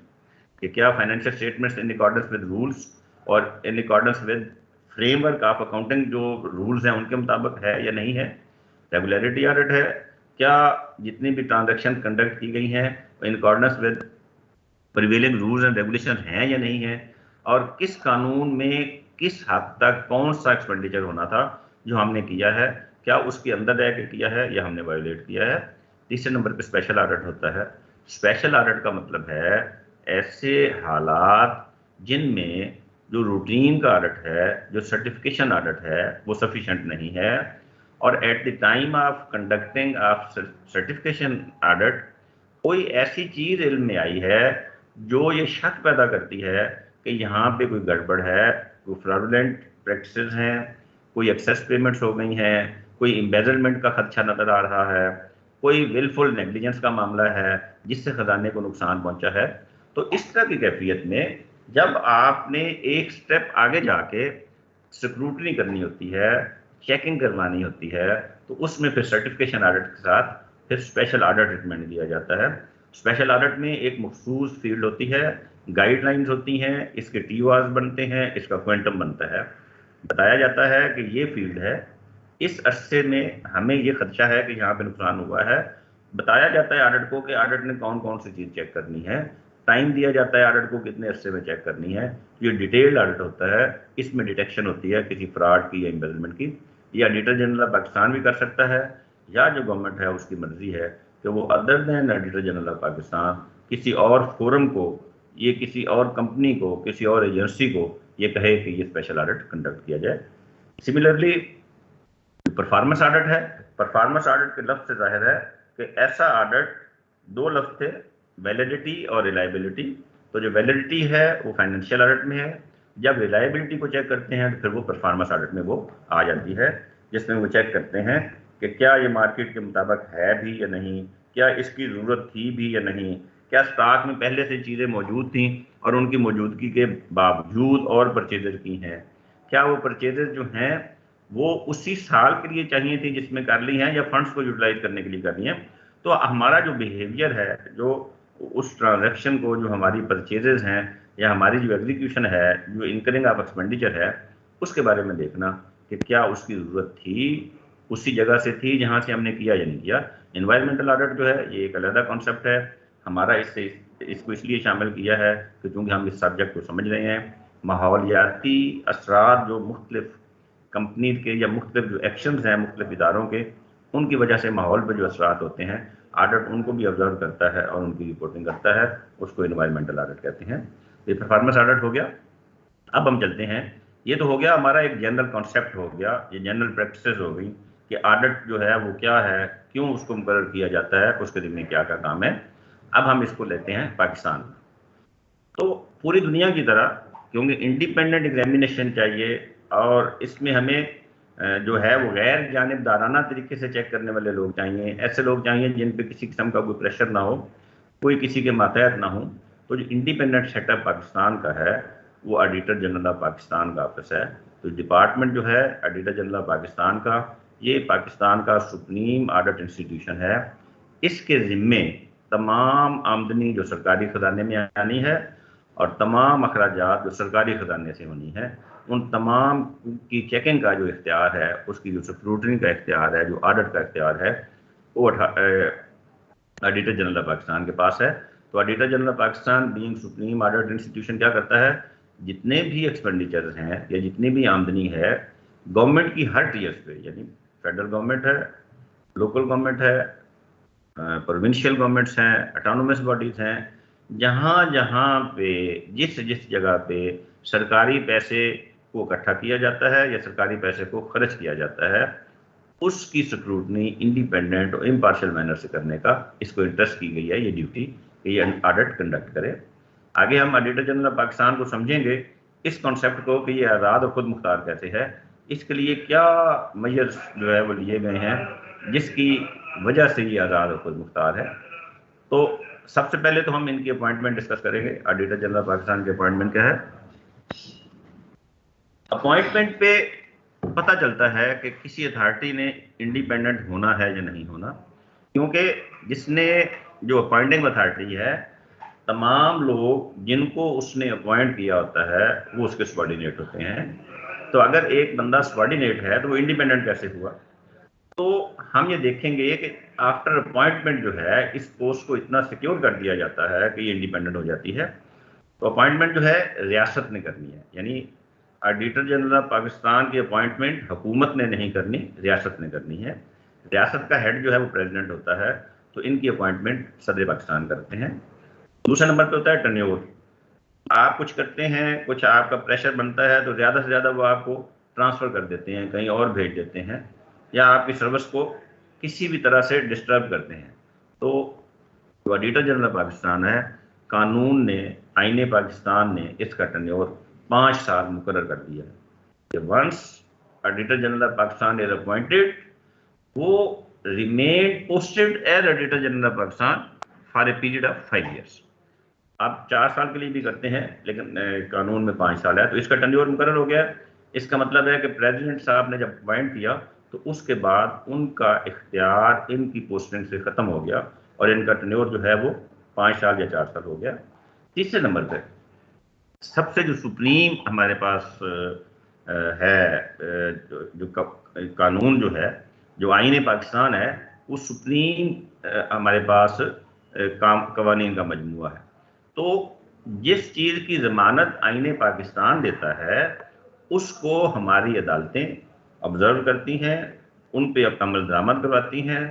कि क्या financial statements in accordance with rules और in accordance with framework of accounting जो रूल्स हैं उनके मुताबिक है या नहीं है। रेगुलरिटी ऑडिट है, क्या जितनी भी ट्रांजैक्शन कंडक्ट की गई हैं इन accordance with prevailing rules and regulation हैं या नहीं है, और किस कानून में किस हद तक कौन सा एक्सपेंडिचर होना था जो हमने किया है, क्या उसके अंदर रह के किया है या हमने वायोलेट किया है। तीसरे नंबर पे स्पेशल ऑडिट होता है। स्पेशल ऑडिट का मतलब है ऐसे हालात जिनमें जो रूटीन का ऑडिट है, जो सर्टिफिकेशन ऑडिट है, वो सफिशिएंट नहीं है, और at the time of conducting of certification audit कोई ऐसी चीज इल्म में आई है जो ये शक पैदा करती है कि यहाँ पे कोई गड़बड़ है, कोई फ्रॉडुलेंट प्रैक्टिसेस हैं, कोई एक्सेस पेमेंट्स हो गई हैं, कोई एम्बेजलमेंट का खदशा नजर आ रहा है, कोई विलफुल नेग्लिजेंस का मामला है जिससे खजाने को नुकसान पहुंचा है। तो इस तरह की कैफियत में जब आपने एक स्टेप आगे जाके स्क्रूटनी करनी होती है, चेकिंग करवानी होती है, तो उसमें फिर सर्टिफिकेशन ऑडिट के साथ फिर स्पेशल ऑडिट ट्रीटमेंट दिया जाता है। स्पेशल ऑडिट में एक मखसूस फील्ड होती है, गाइडलाइंस होती हैं, इसके टीओआर्स बनते हैं, इसका क्वांटम बनता है। बताया जाता है कि ये फील्ड है, इस अरसे में हमें ये खदशा है कि यहाँ पे नुकसान हुआ है। बताया जाता है ऑडिट को कि ऑडिट ने कौन कौन सी चीज़ चेक करनी है, टाइम दिया जाता है ऑडिट को कितने अरसे में चेक करनी है। ये डिटेल्ड ऑडिट होता है, इसमें डिटेक्शन होती है किसी फ्रॉड की या एम्बेजलमेंट की। ये ऑडिटर जनरल ऑफ पाकिस्तान भी कर सकता है, या जो गवर्नमेंट है उसकी मर्जी है कि वो other than auditor general of Pakistan किसी और फोरम को, ये किसी और कंपनी को, किसी और एजेंसी को ये कहे कि ये स्पेशल ऑडिट कंडक्ट किया जाए। सिमिलरली परफॉर्मेंस ऑडिट है। परफॉर्मेंस ऑडिट के लफ्ज़ से जाहिर है कि ऐसा ऑडिट, दो लफ्ज़ थे, वैलिडिटी और रिलायबिलिटी। तो जो वैलिडिटी है वो फाइनेंशियल ऑडिट में है, जब रिलायबिलिटी को चेक करते हैं तो फिर वो परफॉर्मेंस ऑडिट में वो आ जाती है, जिसमें वो चेक करते हैं कि क्या ये मार्केट के मुताबिक है भी या नहीं, क्या इसकी ज़रूरत थी भी या नहीं, क्या स्टॉक में पहले से चीज़ें मौजूद थी और उनकी मौजूदगी के बावजूद और परचेजेज की हैं, क्या वो परचेजेज जो हैं वो उसी साल के लिए चाहिए थी जिसमें कर ली हैं, या फंड्स को यूटिलाइज करने के लिए कर ली हैं। तो हमारा जो बिहेवियर है, जो उस ट्रांजैक्शन को, जो हमारी परचेजेज हैं या हमारी जो एग्जीक्यूशन है, जो इनकरिंग ऑफ एक्सपेंडिचर है, उसके बारे में देखना कि क्या उसकी ज़रूरत थी, उसी जगह से थी जहाँ से हमने किया या नहीं किया। इन्वायरमेंटल ऑडिट जो है ये एक अलग कॉन्सेप्ट है हमारा, इसको इसलिए शामिल किया है कि चूँकि हम इस सब्जेक्ट को समझ रहे हैं। माहौलियाती असरार जो मुख्तलिफ कंपनी के या मुख्तलिफ जो एक्शंस हैं मुख्तलिफ इदारों के, उनकी वजह से माहौल पर जो असरात होते हैं, ऑडिट उनको भी ऑब्जर्व करता है और उनकी रिपोर्टिंग करता है, उसको इन्वायरमेंटल ऑडिट कहते हैं। ये परफॉर्मेंस ऑडिट हो गया। अब हम चलते हैं, ये तो हो गया हमारा एक जनरल कॉन्सेप्ट हो गया, ये जनरल प्रैक्टिसेस हो गई कि ऑडिट जो है वो क्या है, क्यों उसको मुकर्रर किया जाता है, उसके जिम्मे क्या क्या काम है। अब हम इसको लेते हैं पाकिस्तान। तो पूरी दुनिया की तरह, क्योंकि इंडिपेंडेंट एग्जामिनेशन चाहिए और इसमें हमें जो है वो गैर जानिबदाराना तरीके से चेक करने वाले लोग चाहिए, ऐसे लोग चाहिए जिन पे किसी किस्म का कोई प्रेशर ना हो, कोई किसी के मातहत ना हो। तो जो इंडिपेंडेंट सेटअप पाकिस्तान का है वो ऑडिटर जनरल ऑफ पाकिस्तान का ऑफिस है। तो डिपार्टमेंट जो है ऑडिटर जनरल ऑफ पाकिस्तान का, ये पाकिस्तान का सुप्रीम ऑडिट इंस्टीट्यूशन है। इसके ज़िम्मे तमाम आमदनी जो सरकारी ख़जाने में आनी है और तमाम अखराजात जो सरकारी ख़जाने से होनी है, उन तमाम की चेकिंग का जो इख्तियार है, उसकी जो स्क्रूटनी का इख्तियार है, जो ऑडिट का इख्तियार है, वो ऑडिटर जनरल ऑफ पाकिस्तान के पास है। तो auditor general of Pakistan being supreme audit institution क्या करता है, जितने भी एक्सपेंडिचर्स हैं या जितनी भी आमदनी है गवर्नमेंट की हर टीयर्स पे, यानी फेडरल गवर्नमेंट है, लोकल गवर्नमेंट है, प्रोविंशियल गवर्नमेंट्स हैं, ऑटोनोमस बॉडीज़ हैं, जहाँ जहाँ पे जिस जिस जगह पे सरकारी पैसे को इकट्ठा किया जाता है या सरकारी पैसे को खर्च किया जाता है, उसकी स्क्रूटनी इंडिपेंडेंट और इम्पार्शियल मैनर से करने का इसको इंटरेस्ट की गई है, ये ड्यूटी कि ये ऑडिट कंडक्ट करे। आगे हम ऑडिटर जनरल ऑफ पाकिस्तान को समझेंगे इस कॉन्सेप्ट को कि ये आज़ाद और खुद मुख्तार कैसे है, इसके लिए क्या मेजर्स जो है वो लिए गए हैं जिसकी वजह से ये आज़ाद और खुद मुख्तार है। तो सबसे पहले तो हम इनकी अपॉइंटमेंट डिस्कस करेंगे। ऑडिटर जनरल पाकिस्तान की अपॉइंटमेंट क्या है। अपॉइंटमेंट पे पता चलता है कि किसी अथॉरिटी ने इंडिपेंडेंट होना है या नहीं होना, क्योंकि जिसने जो अपॉइंटिंग अथॉरिटी है, तमाम लोग जिनको उसने अपॉइंट किया होता है वो उसके सबॉर्डिनेट होते हैं। तो अगर एक बंदा सबॉर्डिनेट है तो वो इंडिपेंडेंट कैसे हुआ। तो हम ये देखेंगे कि आफ्टर अपॉइंटमेंट जो है इस पोस्ट को इतना सिक्योर कर दिया जाता है कि ये इंडिपेंडेंट हो जाती है। तो अपॉइंटमेंट जो है रियासत ने करनी है, यानी ऑडिटर जनरल ऑफ पाकिस्तान की अपॉइंटमेंट हुकूमत ने नहीं करनी, रियासत ने करनी है। रियासत का हेड जो है वो प्रेसिडेंट होता है, तो इनकी अपॉइंटमेंट सदर पाकिस्तान करते हैं। दूसरा नंबर पे होता है टर्न्योर। आप कुछ करते हैं, कुछ आपका प्रेशर बनता है तो ज़्यादा से ज़्यादा वो आपको ट्रांसफ़र कर देते हैं, कहीं और भेज देते हैं, या आपकी सर्विस को किसी भी तरह से डिस्टर्ब करते हैं। तो जो ऑडिटर जनरल पाकिस्तान है, कानून ने, आईने पाकिस्तान ने इसका टर्न्योर 5 साल मुकर्रर कर दिया है कि once auditor general of Pakistan is appointed, वो remain posted as auditor general of Pakistan for a period of 5 years. आप 4 साल के लिए भी करते हैं, लेकिन कानून में 5 साल है, तो इसका टर्न्योर मुकर्रर हो गया। इसका मतलब है कि प्रेसिडेंट साहब ने जब अपॉइंट किया तो उसके बाद उनका इख्तियार इनकी पोस्टिंग से ख़त्म हो गया और इनका टर्न्योर जो है वो 5 साल या 4 साल हो गया। तीसरे नंबर पे सबसे जो सुप्रीम हमारे पास है, जो कानून जो है, जो आईने पाकिस्तान है, वो सुप्रीम हमारे पास कवानीन का मजमूआ है। तो जिस चीज़ की ज़मानत आईने पाकिस्तान देता है उसको हमारी अदालतें ऑब्जर्व करती हैं, उन पे अमल दरामद करवाती हैं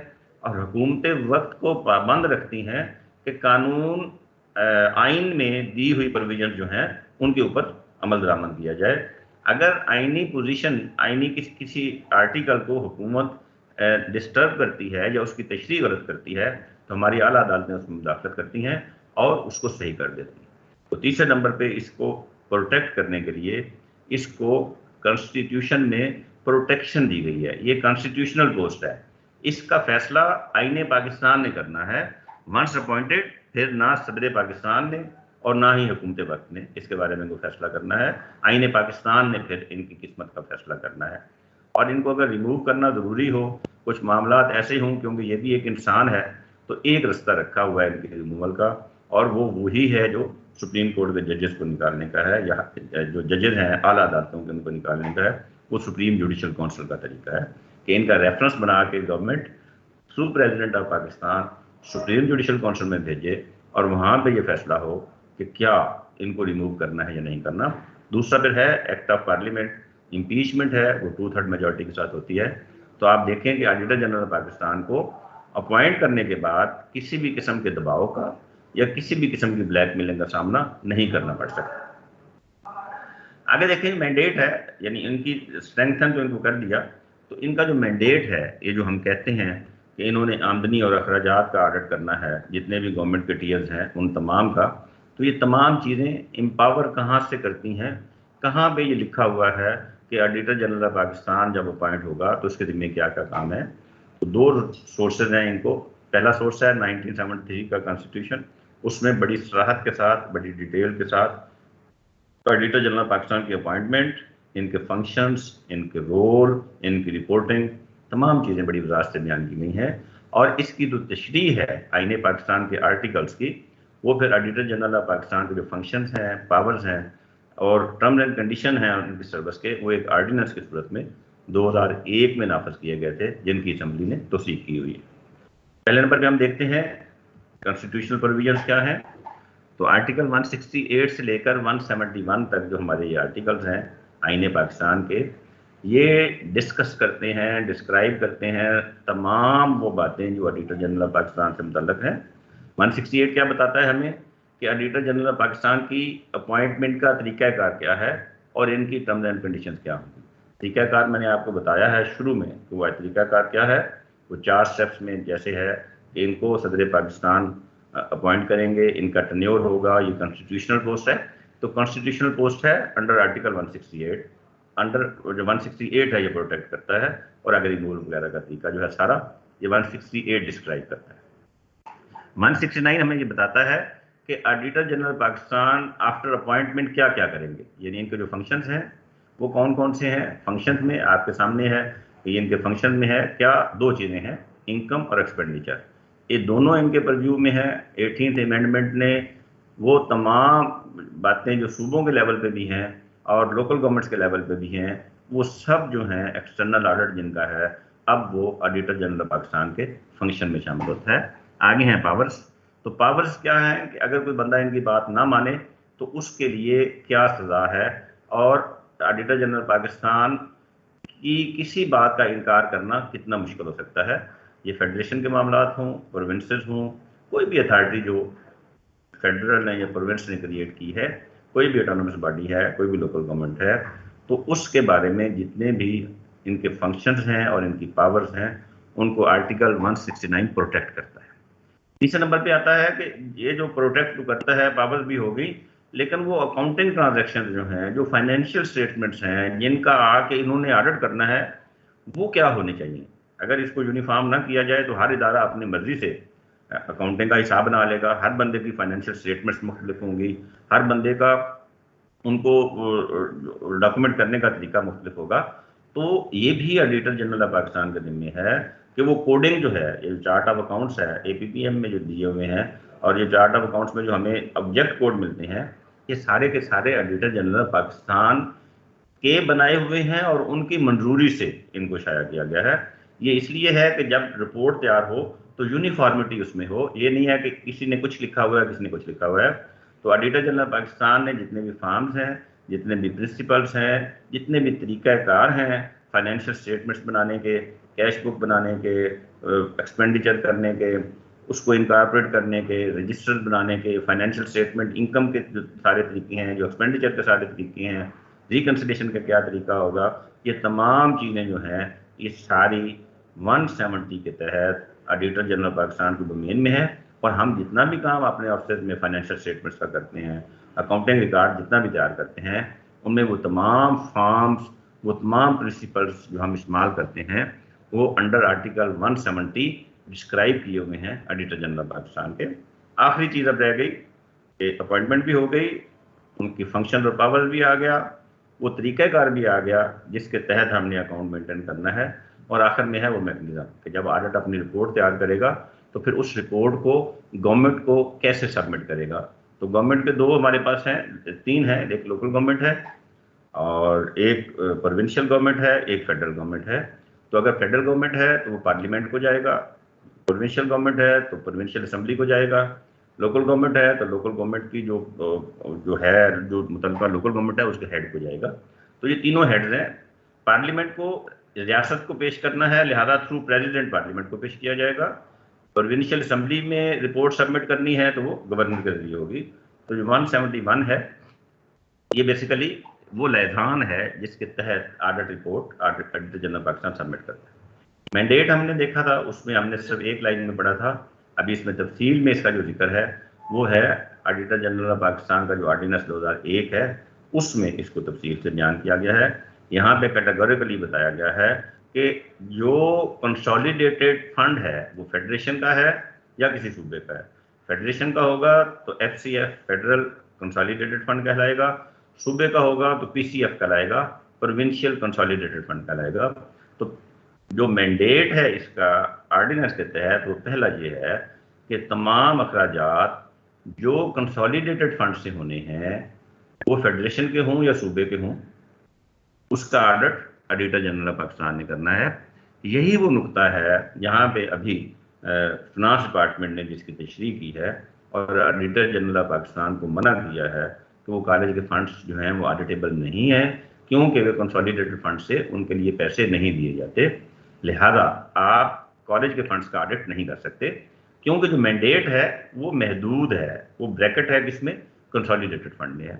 और हुकूमतें वक्त को पाबंद रखती हैं कि कानून आइन में दी हुई प्रोविजन जो हैं उनके ऊपर अमल दरामद किया जाए। अगर आइनी पोजीशन, आइनी किसी आर्टिकल को हुकूमत डिस्टर्ब करती है या उसकी तशरीह गलत करती है तो हमारी आला अदालतें उसमें मुदाखलत करती हैं और उसको सही कर देती हैं। तो तीसरे नंबर पे इसको प्रोटेक्ट करने के लिए इसको कॉन्स्टिट्यूशन में प्रोटेक्शन दी गई है। ये कॉन्स्टिट्यूशनल पोस्ट है, इसका फैसला आईने पाकिस्तान ने करना है। वंस अपॉइंटेड, फिर ना सदर पाकिस्तान ने और ना ही हुकूमत वक्त ने इसके बारे में कोई फैसला करना है। आईने पाकिस्तान ने फिर इनकी किस्मत का फैसला करना है। और इनको अगर रिमूव करना ज़रूरी हो, कुछ मामलात ऐसे हों, क्योंकि ये भी एक इंसान है, तो एक रास्ता रखा हुआ है इनके रिमूवल का, और वो वही है जो सुप्रीम कोर्ट के जजेस को निकालने का है, या जो जजेस हैं आला अदालतों के उनको निकालने का है। वो सुप्रीम जुडिशल काउंसिल का तरीका है कि इनका रेफरेंस बना के government through president of Pakistan supreme judicial council में भेजे और वहाँ पे ये फैसला हो कि क्या इनको रिमूव करना है या नहीं करना। दूसरा फिर है एक्ट ऑफ पार्लियामेंट, इम्पीचमेंट है, वो 2/3 मेजॉरिटी के साथ होती है। तो आप देखें कि ऑडिटर जनरल पाकिस्तान को अपॉइंट करने के बाद किसी भी किस्म के दबाव का या किसी भी किस्म की ब्लैकमेलिंग का सामना नहीं करना पड़ सकता। आगे देखें, मैंडेट है, यानी इनकी स्ट्रेंथन जो इनको कर दिया, तो इनका जो मैंडेट है, ये जो हम कहते हैं कि इन्होंने आमदनी और अखराजात का ऑडिट करना है जितने भी गवर्नमेंट के टीयर्स हैं उन तमाम का, तो ये तमाम चीज़ें एम्पावर कहाँ से करती हैं, कहाँ पे ये लिखा हुआ है कि ऑडिटर जनरल ऑफ पाकिस्तान जब अपॉइंट होगा तो उसके जिम्मे क्या क्या काम है। तो 2 सोर्सेज हैं इनको। पहला सोर्स है 1973 का कॉन्स्टिट्यूशन, उसमें बड़ी सराहत के साथ, बड़ी डिटेल के साथ ऑडिटर जनरल पाकिस्तान की अपॉइंटमेंट, इनके फंक्शंस, इनके रोल, इनकी रिपोर्टिंग, तमाम चीज़ें बड़ी वजाहत से बयान की गई हैं। और इसकी जो तशरीह है आईने पाकिस्तान के आर्टिकल्स की, वो फिर ऑडिटर जनरल ऑफ पाकिस्तान के जो फंक्शंस हैं, पावर्स हैं और टर्म्स एंड कंडीशन हैं उनकी सर्विस के, वो एक आर्डिनेंस की सूरत में 2001 में नाफज किए गए थे, जिनकी असम्बली ने तौसीक की हुई है। पहले नंबर पे हम देखते हैं कॉन्स्टिट्यूशनल प्रोविजंस क्या हैं। तो आर्टिकल 168 से लेकर 171 तक जो हमारे ये आर्टिकल्स हैं आईने पाकिस्तान के, ये डिस्कस करते हैं, डिस्क्राइब करते हैं तमाम वो बातें जो ऑडिटर जनरल ऑफ पाकिस्तान से मुतल्लक हैं। 168 क्या बताता है हमें कि ऑडिटर जनरल ऑफ पाकिस्तान की अपॉइंटमेंट का तरीक़ाकार क्या है और इनकी टर्म्स एंड कंडीशंस क्या होंगी। तरीक़ाकार मैंने आपको बताया है शुरू में, तो वह तरीक़ाकार क्या है, वो 4 स्टेप्स में जैसे है कि इनको सदर पाकिस्तान अपॉइंट करेंगे, इनका टर्न्योर होगा, ये कॉन्स्टिट्यूशनल पोस्ट है, तो कॉन्स्टिट्यूशनल पोस्ट है अंडर आर्टिकल 168, अंडर जो 168 है ये प्रोटेक्ट करता है, और आगे रिमूवल वगैरह का तरीका जो है सारा ये 168 डिस्क्राइब करता है। 169 हमें ये बताता है कि auditor general Pakistan after appointment क्या क्या करेंगे, यानी इनके जो फंक्शंस हैं वो कौन कौन से हैं। फंक्शन में आपके सामने है कि इनके फंक्शन में है क्या, दो चीज़ें हैं, इनकम और एक्सपेंडिचर, ये दोनों इनके परव्यू में है। 18th अमेंडमेंट ने वो तमाम बातें जो सूबों के लेवल पे भी हैं और लोकल गवर्नमेंट्स के लेवल पे भी हैं, वो सब जो हैं एक्सटर्नल ऑडिट जिनका है, अब वो ऑडिटर जनरल पाकिस्तान के फंक्शन में शामिल होता है। आगे हैं पावर्स। तो पावर्स क्या है कि अगर कोई बंदा इनकी बात ना माने तो उसके लिए क्या सज़ा है, और ऑडिटर जनरल पाकिस्तान की किसी बात का इनकार करना कितना मुश्किल हो सकता है। ये फेडरेशन के मामलात हों, प्रोविंसेस हों, कोई भी अथॉरिटी जो फेडरल ने या प्रोविंस ने क्रिएट की है, कोई भी ऑटोनमस बॉडी है, कोई भी लोकल गवर्नमेंट है, तो उसके बारे में जितने भी इनके फंक्शंस हैं और इनकी पावर्स हैं उनको आर्टिकल 169 प्रोटेक्ट करता है। तीसरे नंबर पे आता है कि ये जो प्रोटेक्ट तो करता है, पावर्स भी हो गई, लेकिन वो अकाउंटिंग ट्रांजैक्शन जो हैं, जो फाइनेंशियल स्टेटमेंट्स हैं जिनका आके इन्होंने ऑडिट करना है, वो क्या होने चाहिए। अगर इसको यूनिफॉर्म ना किया जाए तो हर इदारा अपनी मर्जी से अकाउंटिंग का हिसाब बना लेगा, हर बंदे की फाइनेंशियल स्टेटमेंट्स मुख्तलिफ होंगी, हर बंदे का उनको डॉक्यूमेंट करने का तरीका मुख्तलिफ होगा। तो ये भी ऑडिटर जनरल ऑफ पाकिस्तान के जिम्मे है कि वो कोडिंग जो है, ये चार्ट ऑफ अकाउंट्स है APPM में जो दिए हुए हैं, और ये चार्ट ऑफ अकाउंट्स में जो हमें ऑब्जेक्ट कोड मिलते हैं, ये सारे के सारे ऑडिटर जनरल ऑफ पाकिस्तान के बनाए हुए हैं और उनकी मंजूरी से इनको शाया किया गया है। ये इसलिए है कि जब रिपोर्ट तैयार हो तो यूनिफॉर्मिटी उसमें हो, ये नहीं है कि किसी ने कुछ लिखा हुआ है, किसी ने कुछ लिखा हुआ है। तो ऑडिटर जनरल पाकिस्तान ने जितने भी फार्म्स हैं, जितने भी प्रिंसिपल्स हैं, जितने भी तरीक़ाकार हैं फाइनेंशियल स्टेटमेंट्स बनाने के, कैश बुक बनाने के, एक्सपेंडिचर करने के, उसको इनकॉर्पोरेट करने के, रजिस्टर बनाने के, फाइनेंशियल स्टेटमेंट इनकम के जो सारे तरीके हैं, जो एक्सपेंडिचर के सारे तरीके हैं, रिकन्सिलेशन का क्या तरीका होगा, ये तमाम चीज़ें जो हैं ये सारी 170 के तहत ऑडिटर जनरल पाकिस्तान के डोमेन में है। और हम जितना भी काम अपने ऑफिस में फाइनेंशियल स्टेटमेंट्स का करते हैं, अकाउंटिंग रिकॉर्ड जितना भी तैयार करते हैं, उनमें वो तमाम फॉर्म्स, वो तमाम प्रिंसिपल्स जो हम इस्तेमाल करते हैं, वो अंडर आर्टिकल 170 डिस्क्राइब किए हुए हैं ऑडिटर जनरल पाकिस्तान के। आखिरी चीज़ अब रह गई कि अपॉइंटमेंट भी हो गई, उनकी फंक्शन और पावर भी आ गया, वो तरीक़ाकार भी आ गया जिसके तहत हमने अकाउंट मेंटेन करना है, और आखिर में है वो मैकेनिज्म कि जब ऑडिट अपनी रिपोर्ट तैयार करेगा तो फिर उस रिपोर्ट को गवर्नमेंट को कैसे सबमिट करेगा। तो गवर्नमेंट के दो हमारे पास हैं, तीन हैं, एक लोकल गवर्नमेंट है और एक प्रोविंशियल गवर्नमेंट है, एक फेडरल गवर्नमेंट है। तो अगर फेडरल गवर्नमेंट है तो वो पार्लियामेंट को जाएगा, प्रोविंशियल गवर्नमेंट है तो प्रोविंशियल असम्बली को जाएगा, लोकल गवर्नमेंट है तो लोकल गवर्नमेंट की जो है, जो मुतल्लिका लोकल गवर्नमेंट है उसके हेड को जाएगा। तो ये तीनों हेड्स हैं। पार्लियामेंट को, रियासत को पेश करना है, लिहाजा थ्रू प्रेसिडेंट पार्लियामेंट को पेश किया जाएगा। प्रोविंशियल असम्बली में रिपोर्ट सबमिट करनी है तो वो गवर्नर के जरिए होगी। तो जो 171 है ये बेसिकली वो लैधान है जिसके तहत audit report auditor general Pakistan submit करता है। मैंडेट हमने देखा था, उसमें हमने सिर्फ एक लाइन में पढ़ा था। अभी इसमें तफसील में इसका जो जिक्र है वो है ऑडिटर जनरल ऑफ पाकिस्तान का जो ऑर्डिनेंस 2001 है, उसमें इसको तफसील से बयान किया गया है। यहाँ पे कैटेगोरिकली बताया गया है कि जो कंसोलिडेटेड फंड है वो फेडरेशन का है या किसी सूबे का है। फेडरेशन का होगा तो FCF फेडरल कंसोलिडेटेड फंड कहलाएगा, सूबे का होगा तो PCF कहलाएगा, प्रोविंशियल कंसोलिडेटेड फंड कहलाएगा। तो जो मैंडेट है इसका ऑर्डिनेंस के तहत वो पहला ये है कि तमाम अखराजात जो कंसोलिडेटेड फंड से होने हैं, वो फेडरेशन के हों या सूबे के हों, उसका ऑडिट ऑडिटर जनरल पाकिस्तान ने करना है। यही वो नुक्ता है यहाँ पे अभी फिनांस डिपार्टमेंट ने जिसकी तशरीह की है और ऑडिटर जनरल पाकिस्तान को मना किया है कि वो कॉलेज के फंड्स जो हैं वो ऑडिटेबल नहीं हैं, क्योंकि वे कंसोलिडेटेड फंड से उनके लिए पैसे नहीं दिए जाते। लिहाजा आप कॉलेज के फंड्स का ऑडिट नहीं कर सकते, क्योंकि जो मैंडेट है वो महदूद है, वो ब्रैकेट है जिसमें कंसोलिडेटेड फंड में है।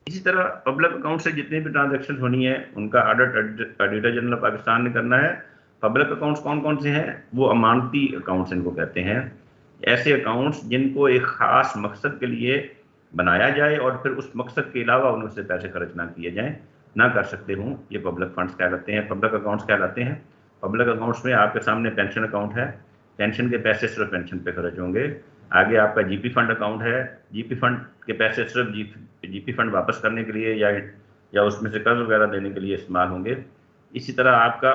इसी तरह पब्लिक अकाउंट से जितनी भी ट्रांजैक्शन होनी है उनका ऑडिट ऑडिटर जनरल पाकिस्तान ने करना है। पब्लिक अकाउंट्स कौन कौन से हैं? वो अमानती अकाउंट्स इनको कहते हैं, ऐसे अकाउंट्स जिनको एक ख़ास मकसद के लिए बनाया जाए और फिर उस मकसद के अलावा उनसे पैसे खर्च ना किए जाएं, ना कर सकते हों, ये पब्लिक फंड्स कहलाते हैं, पब्लिक अकाउंट्स कहलाते हैं। पब्लिक अकाउंट्स में आपके सामने पेंशन अकाउंट है, पेंशन के पैसे सिर्फ पेंशन पे खर्च होंगे। आगे आपका जीपी फंड अकाउंट है, जीपी फंड के पैसे सिर्फ जीपी फंड वापस करने के लिए या उसमें से कर्ज वगैरह देने के लिए इस्तेमाल होंगे। इसी तरह आपका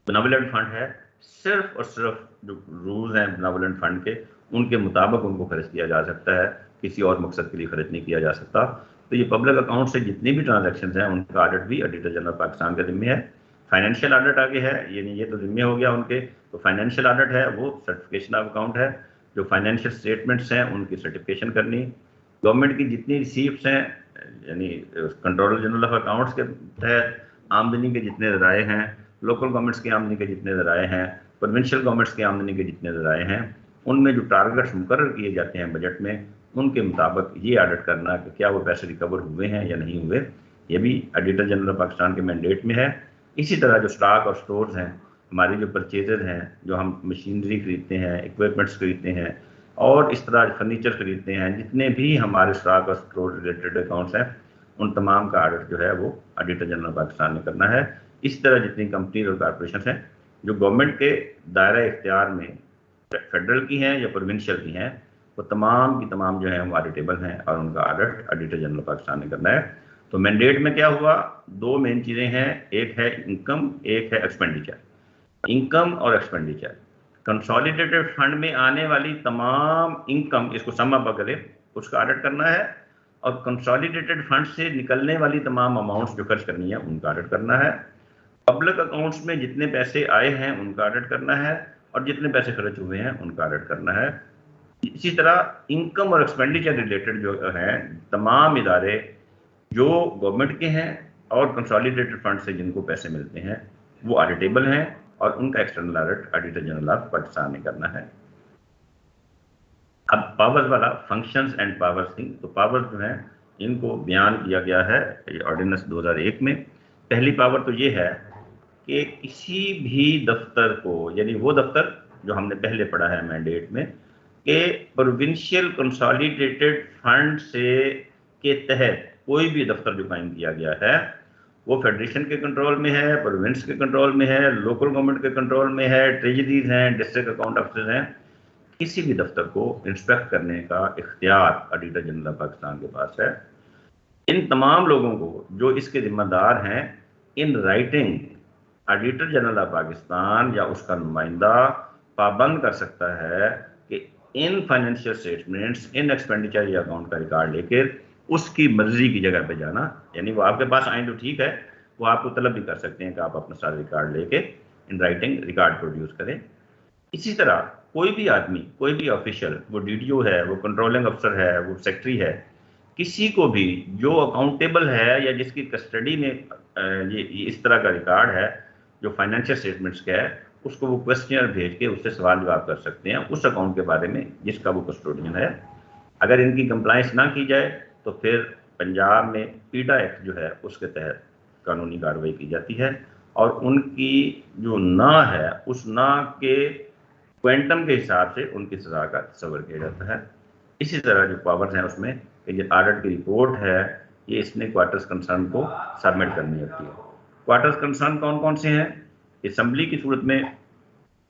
बेनेवोलेंट फंड है, सिर्फ और सिर्फ जो रूल्स हैं बेनेवोलेंट फंड के उनके मुताबिक उनको खर्च किया जा सकता है, किसी और मकसद के लिए खर्च नहीं किया जा सकता। तो ये पब्लिक अकाउंट से जितनी भी ट्रांजैक्शंस हैं उनका ऑडिट भी ऑडिटर जनरल पाकिस्तान के जिम्मे है। फाइनेंशियल ऑडिट आगे है, ये तो जिम्मे हो गया उनके। तो फाइनेंशियल ऑडिट है वो सर्टिफिकेशन ऑफ अकाउंट है, जो फाइनेंशियल स्टेटमेंट्स हैं उनकी सर्टिफिकेशन करनी, गवर्नमेंट की जितनी रिसीप्ट्स हैं यानी कंट्रोलर जनरल ऑफ अकाउंट्स के तहत आमदनी के जितने ज़राए हैं, लोकल गवर्नमेंट्स की आमदनी के जितने ज़राए हैं, प्रोविंशियल गवर्नमेंट्स की आमदनी के जितने ज़राए हैं, उनमें जो टारगेट्स मुकर्रर किए जाते हैं बजट में, उनके मुताबिक ये ऑडिट करना कि क्या वो पैसे रिकवर हुए हैं या नहीं हुए, ये भी ऑडिटर जनरल पाकिस्तान के मैंडेट में है। इसी तरह जो स्टॉक और स्टोर्स हैं, हमारी जो परचेजेज हैं, जो हम मशीनरी खरीदते हैं, इक्विपमेंट्स खरीदते हैं और इस तरह फर्नीचर खरीदते हैं, जितने भी हमारे स्टॉक और स्टोर रिलेटेड अकाउंट्स हैं, उन तमाम का ऑडिट जो है वो ऑडिटर जनरल पाकिस्तान ने करना है। इस तरह जितनी कंपनी और कॉरपोरेशन हैं जो गवर्नमेंट के दायरा इख्तियार में फेडरल की हैं या प्रोविंशियल की हैं, वो तमाम की तमाम जो हैं वो ऑडिटेबल हैं और उनका ऑडिट ऑडिटर जनरल पाकिस्तान ने करना है। तो मैंडेट में क्या हुआ, दो मेन चीज़ें हैं, एक है इनकम, एक है एक्सपेंडिचर। इनकम और एक्सपेंडिचर, कंसोलिडेटेड फंड में आने वाली तमाम इनकम, इसको सम अप करें, उसका ऑडिट करना है, और कंसोलिडेटेड फंड से निकलने वाली तमाम अमाउंट्स जो खर्च करनी है उनका ऑडिट करना है। पब्लिक अकाउंट्स में जितने पैसे आए हैं उनका ऑडिट करना है और जितने पैसे खर्च हुए हैं उनका ऑडिट करना है। इसी तरह इनकम और एक्सपेंडिचर रिलेटेड जो हैं तमाम इदारे जो गवर्नमेंट के हैं और कंसोलिडेटेड फंड से जिनको पैसे मिलते हैं वो ऑडिटेबल हैं और उनका external audit auditor general of Pakistan ने करना है। अब पावर्स वाला, फंक्शंस एंड पावर्स थी, तो पावर्स जो हैं इनको बयान किया गया है ऑर्डिनेंस 2001 में। पहली पावर तो ये है कि किसी भी दफ्तर को, यानी वो दफ्तर जो हमने पहले पढ़ा है मैंडेट में कि प्रोविंशियल कंसोलिडेटेड फंड से के तहत कोई भी दफ्तर जो कायम किया गया है वो फेडरेशन के कंट्रोल में है, प्रोविंस के कंट्रोल में है, लोकल गवर्नमेंट के कंट्रोल में है, ट्रेजरीज हैं, डिस्ट्रिक्ट अकाउंट ऑफिसर्स हैं, किसी भी दफ्तर को इंस्पेक्ट करने का इख्तियार ऑडिटर जनरल पाकिस्तान के पास है। इन तमाम लोगों को जो इसके जिम्मेदार हैं, in writing auditor general of Pakistan या उसका नुमाइंदा पाबंद कर सकता है कि in financial statements, in expenditure या अकाउंट का रिकॉर्ड लेकर उसकी मर्जी की जगह पे जाना, यानी वो आपके पास आए तो ठीक है, वो आपको तलब भी कर सकते हैं कि आप अपना सारा रिकॉर्ड लेके इन राइटिंग रिकॉर्ड प्रोड्यूस करें। इसी तरह कोई भी आदमी, कोई भी ऑफिशियल, वो डीडीओ है, वो कंट्रोलिंग अफसर है, वो सेक्रेटरी है, किसी को भी जो अकाउंटेबल है या जिसकी कस्टडी में ये इस तरह का रिकॉर्ड है जो फाइनेंशियल स्टेटमेंट्स का है, उसको वो क्वेश्चनर भेज के उससे सवाल जवाब कर सकते हैं उस अकाउंट के बारे में जिसका वो कस्टोडियन है। अगर इनकी कंप्लाइंस ना की जाए तो फिर पंजाब में पीटा एक्ट जो है उसके तहत कानूनी कार्रवाई की जाती है और उनकी जो ना है उस ना के क्वेंटम के हिसाब से उनकी सजा का तस्वर किया जाता है। इसी तरह जो पावर्स हैं उसमें कि जो ऑडिट की रिपोर्ट है ये इसने क्वार्टर्स कंसर्न को सबमिट करनी होती है। क्वार्टर्स कंसर्न कौन कौन से हैं? असम्बली की सूरत में,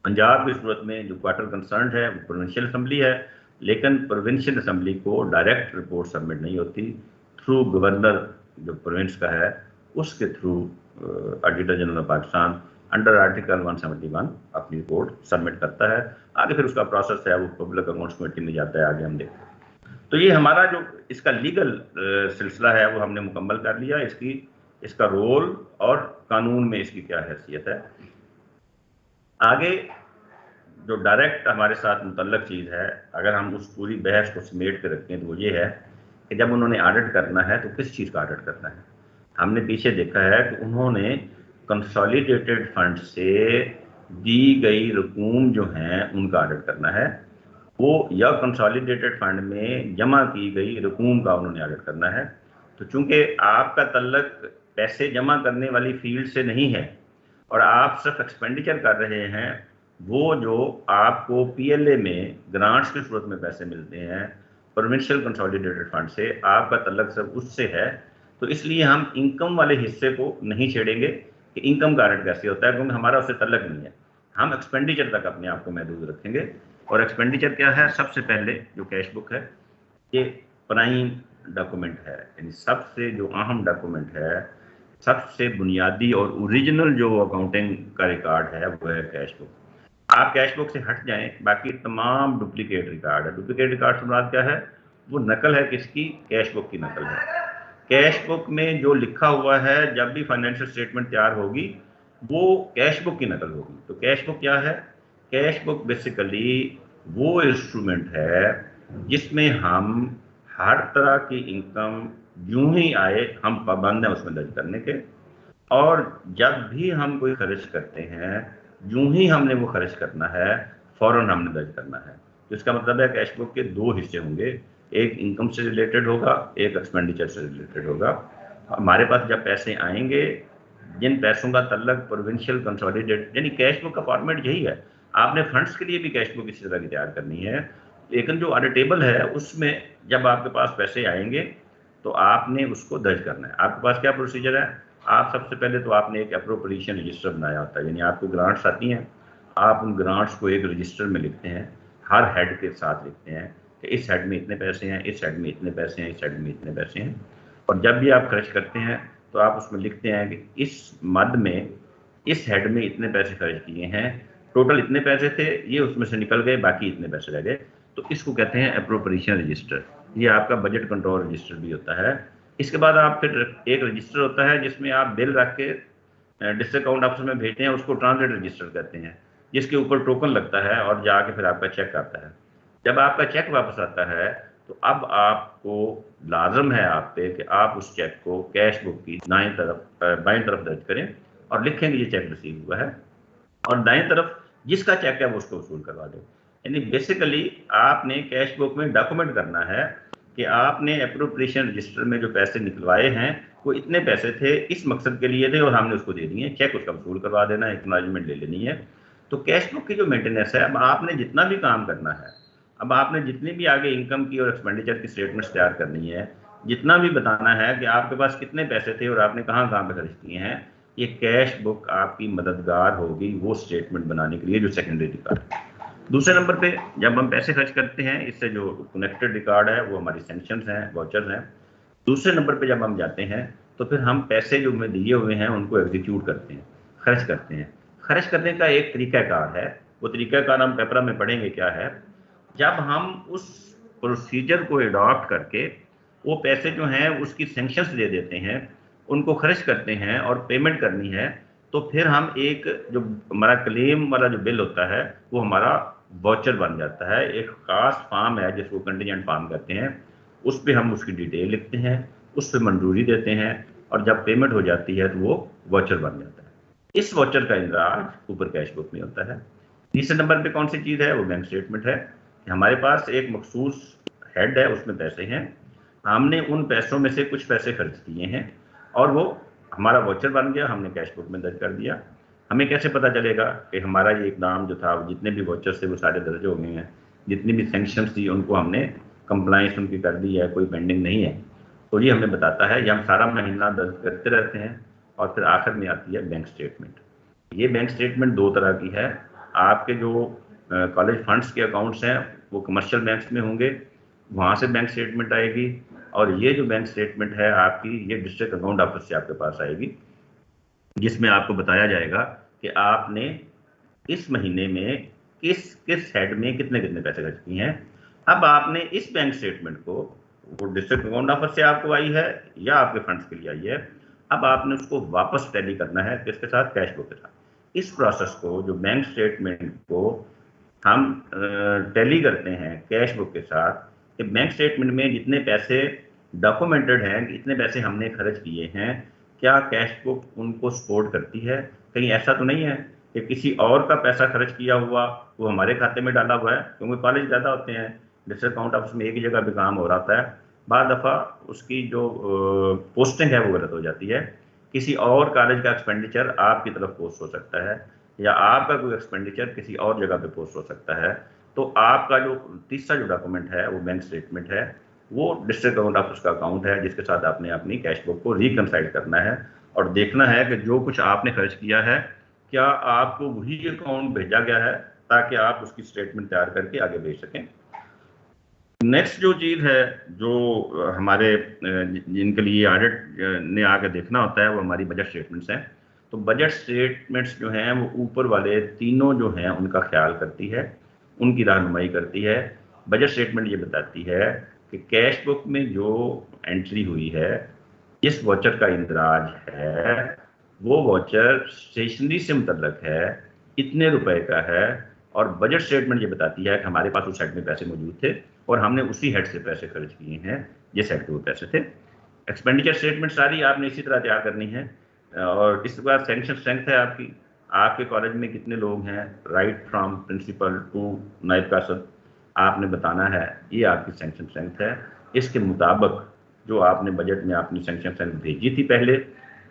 पंजाब की सूरत में जो क्वार्टर कंसर्न है वो प्रोविंशियल असम्बली है, लेकिन प्रोविंशियल असम्बली को डायरेक्ट रिपोर्ट सबमिट नहीं होती, थ्रू गवर्नर जो प्रोविंस का है उसके through auditor general Pakistan under article 171 अपनी रिपोर्ट सबमिट करता है। आगे फिर उसका प्रोसेस है वो पब्लिक अकाउंट्स कमेटी में जाता है, आगे हम देखते हैं। तो ये हमारा जो इसका लीगल सिलसिला है वो हमने मुकम्मल कर लिया, इसका रोल और कानून में इसकी क्या हैसियत है। आगे जो डायरेक्ट हमारे साथ मुतल्लक चीज़ है, अगर हम उस पूरी बहस को समेट के रखें तो वो ये है कि जब उन्होंने ऑडिट करना है तो किस चीज़ का ऑडिट करना है। हमने पीछे देखा है कि उन्होंने कंसोलिडेटेड फंड से दी गई रकूम जो हैं उनका ऑडिट करना है, वो या कंसोलिडेटेड फंड में जमा की गई रकूम का उन्होंने ऑडिट करना है। तो चूंकि आपका तल्लक पैसे जमा करने वाली फील्ड से नहीं है और आप सिर्फ एक्सपेंडिचर कर रहे हैं, वो जो आपको पीएलए में ग्रांट्स की सूरत में पैसे मिलते हैं प्रोविंशियल कंसोलिडेटेड फंड से, आपका तल्लक सब उससे है, तो इसलिए हम इनकम वाले हिस्से को नहीं छेड़ेंगे कि इनकम का ऑडिट कैसे होता है, क्योंकि हमारा उससे तल्लक नहीं है। हम एक्सपेंडिचर तक अपने आप को महदूद रखेंगे। और एक्सपेंडिचर क्या है? सबसे पहले जो कैश बुक है ये प्राइम डॉक्यूमेंट है, यानी सबसे जो अहम डॉक्यूमेंट है, सबसे बुनियादी और ओरिजिनल जो अकाउंटिंग का रिकॉर्ड है वो है कैश बुक। आप कैश बुक से हट जाएं, बाकी तमाम डुप्लीकेट रिकॉर्ड है। डुप्लीकेट रिकॉर्ड से मुराद क्या है? वो नकल है किसकी? कैश बुक की नकल है। कैश बुक में जो लिखा हुआ है, जब भी फाइनेंशियल स्टेटमेंट तैयार होगी वो कैश बुक की नकल होगी। तो कैश बुक क्या है? कैश बुक बेसिकली वो इंस्ट्रूमेंट है जिसमें हम हर तरह की इनकम यूं ही आए हम पाबंद हैं उसमें दर्ज करने के, और जब भी हम कोई खर्च करते हैं यूं ही हमने वो खर्च करना है, फौरन हमने दर्ज करना है। तो इसका मतलब है कैश बुक के दो हिस्से होंगे, एक इनकम से रिलेटेड होगा, एक एक्सपेंडिचर से रिलेटेड होगा। हमारे पास जब पैसे आएंगे, जिन पैसों का तल्लक प्रोविंशियल कंसोलिडेटेड, यानी कैश बुक का फॉर्मेट यही है। आपने फंड्स के लिए भी कैश बुक इसी तरह की तैयार करनी है, लेकिन जो ऑडिटेबल है उसमें जब आपके पास पैसे आएंगे तो आपने उसको दर्ज करना है। आपके पास क्या प्रोसीजर है? आप सबसे पहले तो आपने एक अप्रोप्रिएशन रजिस्टर बनाया होता है, यानी आपको ग्रांट्स आती हैं, आप उन ग्रांट्स को एक रजिस्टर में लिखते हैं, हर हेड के साथ लिखते हैं कि इस हेड में इतने पैसे हैं, इस हेड में इतने पैसे हैं, इस हेड में इतने पैसे हैं। और जब भी आप खर्च करते हैं तो आप उसमें लिखते हैं कि इस मद में इस हेड में इतने पैसे खर्च किए हैं, टोटल इतने पैसे थे, ये उसमें से निकल गए, बाकी इतने पैसे रह गए। तो इसको कहते हैं अप्रोप्रिएशन रजिस्टर। ये आपका बजट कंट्रोल रजिस्टर भी होता है। इसके बाद आप फिर एक रजिस्टर होता है जिसमें आप बिल रख के डिस्ट्रिक्ट अकाउंट ऑफिस में भेजते हैं, उसको ट्रांसलेट रजिस्टर कहते हैं, जिसके ऊपर टोकन लगता है और जाके फिर आपका चेक आता है। जब आपका चेक वापस आता है तो अब आपको लाजम है आप पे कि आप उस चेक को कैश बुक की बाईं तरफ दर्ज करें और लिखेंगे ये चेक रिसीव हुआ है, और दाएं तरफ जिसका चेक है वो उसको वसूल करवा दें। यानी बेसिकली आपने कैश बुक में डॉक्यूमेंट करना है कि आपने अप्रोप्रिएशन रजिस्टर में जो पैसे निकलवाए हैं वो इतने पैसे थे, इस मकसद के लिए थे और हमने उसको दे दिए, चेक उसका वसूल करवा देना, एक्नॉलेजमेंट ले लेनी है। तो कैश बुक की जो मेंटेनेंस है, अब आपने जितना भी काम करना है, अब आपने जितनी भी आगे इनकम की और एक्सपेंडिचर की स्टेटमेंट्स तैयार करनी है, जितना भी बताना है कि आपके पास कितने पैसे थे और आपने कहाँ कहाँ पे खर्च किए हैं, ये कैश बुक आपकी मददगार होगी वो स्टेटमेंट बनाने के लिए, जो सेकेंडरी रिकॉर्ड है। दूसरे नंबर पे जब हम पैसे खर्च करते हैं, इससे जो कनेक्टेड रिकॉर्ड है वो हमारी सेंक्शंस हैं, वाउचर्स हैं। दूसरे नंबर पे जब हम जाते हैं तो फिर हम पैसे जो हमें दिए हुए हैं उनको एग्जीक्यूट करते हैं, खर्च करते हैं। खर्च करने का एक तरीकाकार है, वो तरीकाकार हम पेपर में पढ़ेंगे क्या है। जब हम उस प्रोसीजर को अडॉप्ट करके वो पैसे जो हैं उसकी सेंक्शंस दे देते हैं, उनको खर्च करते हैं और पेमेंट करनी है, तो फिर हम एक जो हमारा क्लेम वाला जो बिल होता है वो हमारा वाउचर बन जाता है। एक खास फॉर्म है जिसको कंटीजेंट फॉर्म कहते हैं, उस पर हम उसकी डिटेल लिखते हैं, उस पर मंजूरी देते हैं, और जब पेमेंट हो जाती है तो वो वाउचर बन जाता है। इस वाउचर का इंदराज ऊपर कैश बुक में होता है। तीसरे नंबर पे कौन सी चीज़ है? वो बैंक स्टेटमेंट है। हमारे पास एक मखसूस हेड है, उसमें पैसे हैं, हमने उन पैसों में से कुछ पैसे खर्च किए हैं और वो हमारा वाउचर बन गया, हमने कैश बुक में दर्ज कर दिया। हमें कैसे पता चलेगा कि हमारा ये इकदाम जो था, जितने भी वाउचर्स थे वो सारे दर्ज हो गए हैं, जितनी भी सेंक्शंस थी उनको हमने कंप्लाइंस उनकी कर दी है, कोई पेंडिंग नहीं है? तो ये हमें बताता है। ये हम सारा महीना दर्ज करते रहते हैं और फिर आखिर में आती है बैंक स्टेटमेंट। ये बैंक स्टेटमेंट दो तरह की है। आपके जो कॉलेज फंड्स के अकाउंट्स हैं वो कमर्शियल बैंक्स में होंगे, वहाँ से बैंक स्टेटमेंट आएगी, और ये जो बैंक स्टेटमेंट है आपकी, ये डिस्ट्रिक्ट अकाउंट ऑफिस से आपके पास आएगी, जिसमें आपको बताया जाएगा कि आपने इस महीने में किस किस हेड में कितने कितने पैसे खर्च किए हैं। अब आपने इस बैंक स्टेटमेंट को, वो डिस्ट्रिक्ट अकाउंट ऑफिस से आपको आई है या आपके फंड्स के लिए आई है, अब आपने उसको वापस टैली करना है किसके साथ? कैश बुक के साथ। इस प्रोसेस को, जो बैंक स्टेटमेंट को हम टैली करते हैं कैश बुक के साथ, कि बैंक स्टेटमेंट में जितने पैसे डॉक्यूमेंटेड हैं, इतने पैसे हमने खर्च किए हैं, क्या कैश बुक उनको सपोर्ट करती है? कहीं ऐसा तो नहीं है कि किसी और का पैसा खर्च किया हुआ वो हमारे खाते में डाला हुआ है? क्योंकि कॉलेज ज़्यादा होते हैं, डिस्ट्रिक्ट अकाउंट ऑफिस में एक ही जगह भी काम हो रहा है, बाद दफ़ा उसकी जो पोस्टिंग है वो गलत हो जाती है। किसी और कॉलेज का एक्सपेंडिचर आपकी तरफ पोस्ट हो सकता है, या आपका कोई एक्सपेंडिचर किसी और जगह पे पोस्ट हो सकता है। तो आपका जो तीसरा जो डॉक्यूमेंट है वो बैंक स्टेटमेंट है, वो डिस्ट्रिक्ट अकाउंट ऑफिस का अकाउंट है जिसके साथ आपने अपनी कैश बुक को रिकनसाइल करना है और देखना है कि जो कुछ आपने खर्च किया है क्या आपको वही अकाउंट भेजा गया है, ताकि आप उसकी स्टेटमेंट तैयार करके आगे भेज सकें। नेक्स्ट जो चीज़ है जो हमारे जिनके लिए ऑडिट ने आगे देखना होता है वो हमारी बजट स्टेटमेंट्स हैं। तो बजट स्टेटमेंट्स जो हैं वो ऊपर वाले तीनों जो हैं उनका ख्याल करती है, उनकी रहनुमाई करती है। बजट स्टेटमेंट ये बताती है कि कैश बुक में जो एंट्री हुई है, जिस वॉचर का इंदराज है, वो वॉचर स्टेशनरी से मुतल्लक है, इतने रुपए का है, और बजट स्टेटमेंट ये बताती है कि हमारे पास उस हेड में पैसे मौजूद थे और हमने उसी हेड से पैसे खर्च किए हैं जिस हेड के वो पैसे थे। एक्सपेंडिचर स्टेटमेंट सारी आपने इसी तरह तैयार करनी है। और इसके बाद सैंक्शन स्ट्रेंथ है आपके कॉलेज में कितने लोग हैं, राइट फ्रॉम प्रिंसिपल टू नायब कासद, आपने बताना है, ये आपकी सैंक्शन स्ट्रेंथ है। इसके मुताबिक जो आपने बजट में आपने सैंक्शन स्ट्रेंथ भेजी थी पहले,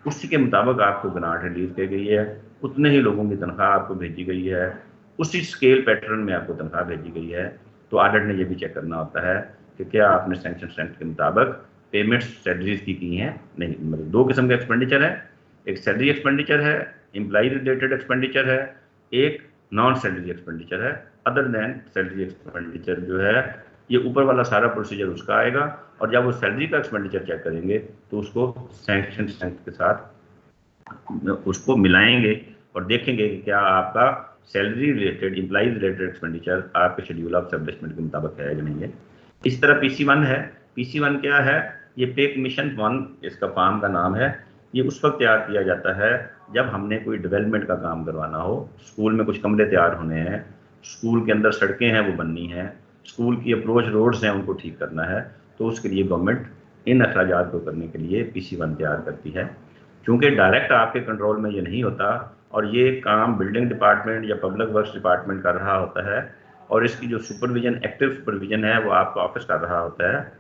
उसी के मुताबिक आपको ग्रांट रिलीज की गई है, उतने ही लोगों की तनख्वाह आपको भेजी गई है, उसी स्केल पैटर्न में आपको तनख्वाह भेजी गई है। तो ऑडिट ने ये भी चेक करना होता है कि क्या आपने सैंक्शन स्ट्रेंथ के मुताबिक पेमेंट्स सैलरीज की हैं, नहीं। मतलब दो किस्म का एक्सपेंडिचर है, एक सैलरी एक्सपेंडिचर है, एम्प्लॉय रिलेटेड एक्सपेंडिचर है, एक नॉन सैलरी एक्सपेंडिचर है। अदर देन सैलरी एक्सपेंडिचर जो है ये ऊपर वाला सारा प्रोसीजर उसका आएगा, और जब वो सैलरी का एक्सपेंडिचर चेक करेंगे तो उसको सैंक्शन स्ट्रेंथ के साथ उसको मिलाएंगे और देखेंगे कि क्या आपका salary related employ related expenditure आपके शेड्यूल ऑफ एस्टेब्लिशमेंट के मुताबिक है या नहीं है। इस तरह PC1 है। PC1 क्या है, ये पे कमीशन 1 इसका फॉर्म का नाम है। ये उस वक्त तैयार किया जाता है जब हमने कोई डेवलपमेंट का काम करवाना हो, स्कूल में कुछ कमरे तैयार होने हैं, स्कूल के अंदर सड़कें हैं वो बननी हैं, स्कूल की अप्रोच रोड्स हैं उनको ठीक करना है, तो उसके लिए गवर्नमेंट इन अखराजात को करने के लिए PC1 तैयार करती है। क्योंकि डायरेक्ट आपके कंट्रोल में ये नहीं होता और ये काम बिल्डिंग डिपार्टमेंट या पब्लिक वर्क्स डिपार्टमेंट कर रहा होता है, और इसकी जो सुपरविजन, एक्टिव सुपरविजन है, वो आपका ऑफिस कर रहा होता है।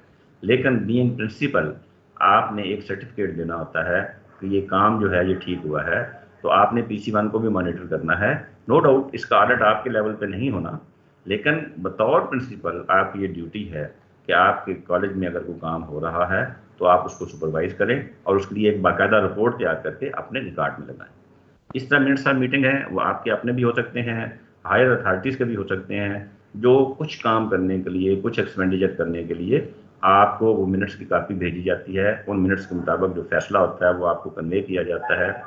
लेकिन बीइंग प्रिंसिपल आपने एक सर्टिफिकेट देना होता है कि ये काम जो है ये ठीक हुआ है, तो आपने PC1 को भी मॉनिटर करना है। नो डाउट इसका ऑडिट आपके लेवल पे नहीं होना, लेकिन बतौर प्रिंसिपल आपकी ये ड्यूटी है कि आपके कॉलेज में अगर कोई काम हो रहा है तो आप उसको सुपरवाइज करें और उसके लिए एक बाकायदा रिपोर्ट तैयार करके अपने रिकॉर्ड में लगाएं। इस तरह मिनट्स ऑफ मीटिंग है वो आपके अपने भी हो सकते हैं, हायर अथॉरिटीज़ के भी हो सकते हैं, जो कुछ काम करने के लिए, कुछ एक्सपेंडिचर करने के लिए आपको वो मिनट्स की कापी भेजी जाती है। उन मिनट्स के मुताबिक जो फैसला होता है वो आपको कन्वे किया जाता है,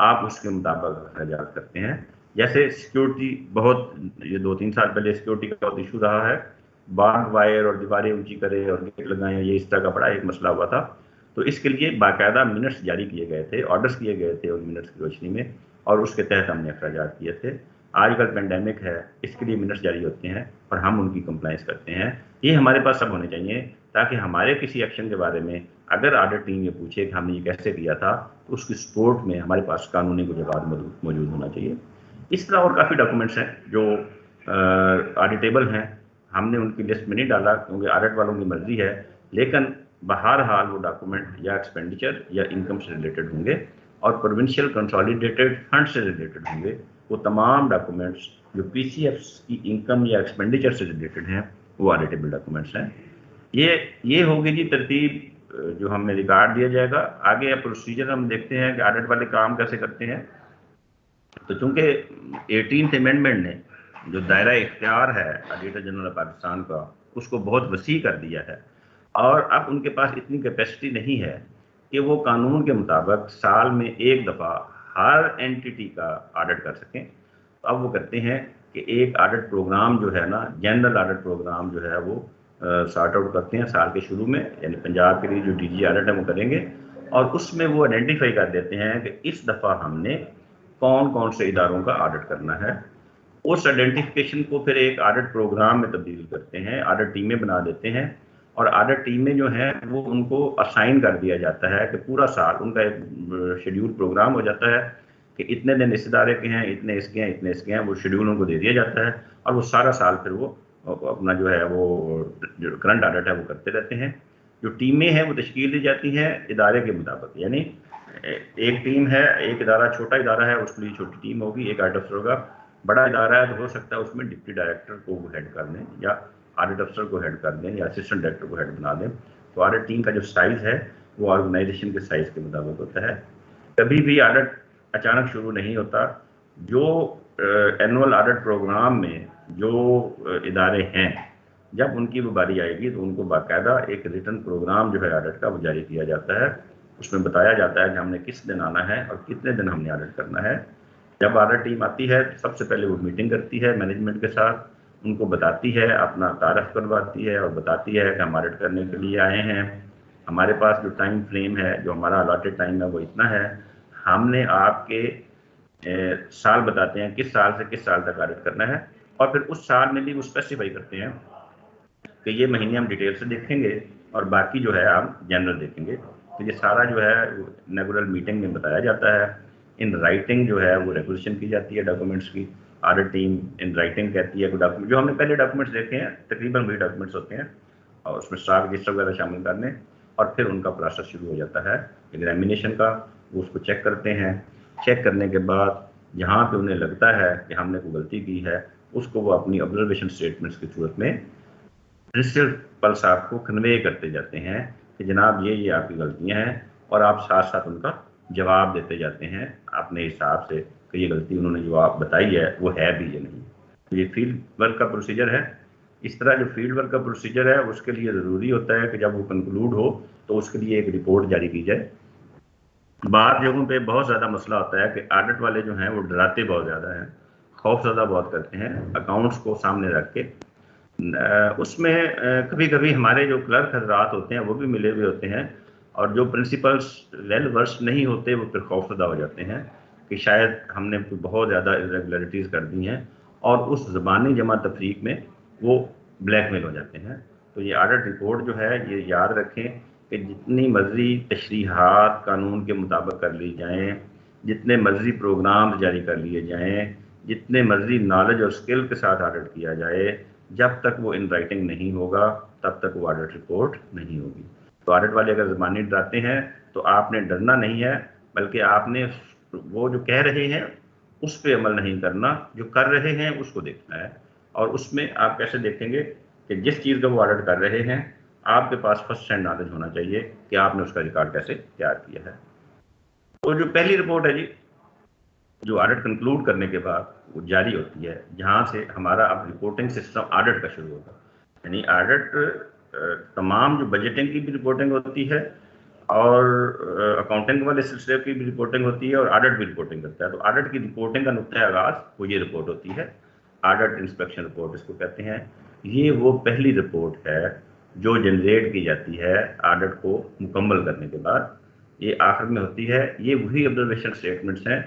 आप उसके मुताबिक अखराजात करते हैं। जैसे सिक्योरिटी, बहुत ये 2-3 साल पहले सिक्योरिटी का बहुत इशू रहा है, बार्ड वायर और दीवारें ऊंची करें और गेट लगाएं, ये इस तरह का बड़ा एक मसला हुआ था। तो इसके लिए बाकायदा मिनट्स जारी किए गए थे, ऑर्डर्स किए गए थे उन मिनट्स की रोशनी में, और उसके तहत हमने अखराजात किए थे। आजकल पेंडेमिक है, इसके लिए मिनट्स जारी होते हैं और हम उनकी कंप्लाइंस करते हैं। ये हमारे पास सब होने चाहिए ताकि हमारे किसी एक्शन के बारे में अगर ऑडिट टीम ये पूछे कि हमने ये कैसे किया था, तो उसकी सपोर्ट में हमारे पास कानूनी को जवाब मौजूद होना चाहिए। इस तरह और काफ़ी डॉक्यूमेंट्स हैं जो ऑडिटेबल हैं, हमने उनकी लिस्ट में नहीं डाला क्योंकि ऑडिट वालों की मर्जी है, लेकिन बहरहाल वो डॉक्यूमेंट या एक्सपेंडिचर या इनकम से रिलेटेड होंगे और प्रोविंशियल कंसोलिडेटेड फंड से रिलेटेड होंगे। वो तमाम डॉक्यूमेंट्स जो PCF की इनकम या एक्सपेंडिचर से रिलेटेड हैं वो ऑडिटेबल डॉक्यूमेंट्स हैं। ये होगी जी तरतीब जो हमें रिकॉर्ड दिया जाएगा। आगे प्रोसीजर हम देखते हैं कि ऑडिट वाले काम कैसे करते हैं। तो चूंकि 18th अमेंडमेंट ने जो दायरा इख्तियार है ऑडिटर जनरल पाकिस्तान का, उसको बहुत वसी कर दिया है, और अब उनके पास इतनी कैपेसिटी नहीं है कि वो कानून के मुताबिक साल में एक दफ़ा हर एंटिटी का ऑडिट कर सकें। तो अब वो करते हैं कि एक ऑडिट प्रोग्राम जो है ना, जनरल ऑडिट प्रोग्राम जो है वो सॉर्ट आउट करते हैं साल के शुरू में, यानी पंजाब के लिए जो DG ऑडिट है वो करेंगे, और उसमें वो आइडेंटिफाई कर देते हैं कि इस दफ़ा हमने कौन कौन से इदारों का ऑडिट करना है। उस आइडेंटिफिकेशन को फिर एक ऑडिट प्रोग्राम में तब्दील करते हैं, ऑडिट टीमें बना देते हैं, और ऑडिट टीमें जो हैं वो उनको असाइन कर दिया जाता है कि पूरा साल उनका एक शेड्यूल प्रोग्राम हो जाता है कि इतने दिन इस इदारे के हैं, इतने इसके हैं, इतने इसके हैं, वो शेड्यूल उनको दे दिया जाता है, और वो सारा साल फिर वो अपना जो है वो जो करंट ऑडिट है वो करते रहते हैं। जो टीमें हैं वो तश्कील दी जाती हैं इदारे के मुताबिक, यानी एक टीम है, एक इदारा छोटा इदारा है उसके लिए छोटी टीम होगी, एक ऑडिट अफसर होगा, बड़ा इदारा है तो हो सकता है उसमें डिप्टी डायरेक्टर को वो हेड कर दें या ऑडिट अफसर को हेड कर दें या असिस्टेंट डायरेक्टर को हेड बना दें। तो ऑडिट टीम का जो साइज़ है वो ऑर्गेनाइजेशन के साइज़ के मुताबिक होता है। कभी भी ऑडिट अचानक शुरू नहीं होता। जो एनुअल ऑडिट प्रोग्राम में जो इदारे हैं, जब उनकी वो बारी आएगी तो उनको बाकायदा एक रिटन प्रोग्राम जो है ऑडिट का वो जारी किया जाता है। उसमें बताया जाता है कि हमने किस दिन आना है और कितने दिन हमने ऑडिट करना है। जब ऑडिट टीम आती है सबसे पहले वो मीटिंग करती है मैनेजमेंट के साथ, उनको बताती है, अपना तारफ़ करवाती है और बताती है कि हम ऑडिट करने के लिए आए हैं, हमारे पास जो टाइम फ्रेम है, जो हमारा अलॉटेड टाइम है वो इतना है। हमने आपके साल बताते हैं किस साल से किस साल तक ऑडिट करना है, और फिर उस साल में भी वो स्पेसिफाई करते हैं कि ये महीने हम डिटेल से देखेंगे और बाकी जो है आप जनरल देखेंगे। तो ये सारा जो है इनॉग्रल मीटिंग में बताया जाता है। इन राइटिंग जो है वो रेगुलेशन की जाती है डॉक्यूमेंट्स की। ऑडिट टीम इन राइटिंग कहती है कि डॉक्यूमेंट जो हमने पहले डॉक्यूमेंट्स देखे हैं तकरीबन वही डॉक्यूमेंट्स होते हैं, और उसमें स्टाफ रजिस्टर वगैरह शामिल करने, और फिर उनका प्रोसेस शुरू हो जाता है एग्जामिनेशन का। वो उसको चेक करते हैं। चेक करने के बाद जहाँ पे उन्हें लगता है कि हमने कोई गलती की है, उसको वो अपनी ऑब्जर्वेशन स्टेटमेंट्स की सूरत में प्रिंसिपल साहब को कन्वे करते जाते हैं कि जनाब ये आपकी गलतियां हैं, और आप साथ साथ उनका जवाब देते जाते हैं अपने हिसाब से कि ये गलती उन्होंने जो आप बताई है वो है भी या नहीं। तो ये फील्ड वर्क का प्रोसीजर है। इस तरह जो फील्ड वर्क का प्रोसीजर है उसके लिए ज़रूरी होता है कि जब वो कंक्लूड हो तो उसके लिए एक रिपोर्ट जारी की जाए। बाहर जगहों पे बहुत ज़्यादा मसला होता है कि ऑडिट वाले जो हैं वो डराते बहुत ज़्यादा हैं, खौफज़दा बहुत करते हैं अकाउंट्स को सामने रख के। उसमें कभी कभी हमारे जो क्लर्क हजरात होते हैं वो भी मिले हुए होते हैं, और जो प्रिंसिपल्स वेल वर्स नहीं होते वो फिर खौफजदा हो जाते हैं कि शायद हमने कोई बहुत ज़्यादा इरेगुलरिटीज़ कर दी हैं, और उस ज़बानी जमा तफरीक में वो ब्लैकमेल हो जाते हैं। तो ये ऑडिट रिपोर्ट जो है ये याद रखें कि जितनी मर्जी तशरीहात कानून के मुताबिक कर ली जाएँ, जितने मर्जी प्रोग्राम जारी कर लिए जाएँ, जितने मर्जी नॉलेज और स्किल के साथ ऑडिट किया जाए, जब तक वो इन राइटिंग नहीं होगा तब तक वो ऑडिट रिपोर्ट नहीं होगी। तो ऑडिट वाले अगर ज़बानी डराते हैं तो आपने डरना नहीं है, बल्कि आपने वो जो कह रहे हैं उस पर अमल नहीं करना, जो कर रहे हैं उसको देखना है। और उसमें आप कैसे देखेंगे कि जिस चीज़ का वो ऑडिट कर रहे हैं आपके पास फर्स्ट हैंड नॉलेज होना चाहिए कि आपने उसका रिकॉर्ड कैसे तैयार किया है। तो जो पहली रिपोर्ट है जी, जो ऑडिट कंक्लूड करने के बाद वो जारी होती है, जहाँ से हमारा अब रिपोर्टिंग सिस्टम ऑडिट का शुरू होगा। यानी ऑडिट तमाम जो बजटिंग की भी रिपोर्टिंग होती है और अकाउंटिंग वाले सिलसिले की भी रिपोर्टिंग होती है, और ऑडिट भी रिपोर्टिंग करता है। तो ऑडिट की रिपोर्टिंग का नुक्ता आगाज़ वो ये रिपोर्ट होती है, ऑडिट इंस्पेक्शन रिपोर्ट इसको कहते हैं। ये वो पहली रिपोर्ट है जो जनरेट की जाती है ऑडिट को मुकम्मल करने के बाद। ये आखिर में होती है। ये वही ऑब्जर्वेशन स्टेटमेंट्स हैं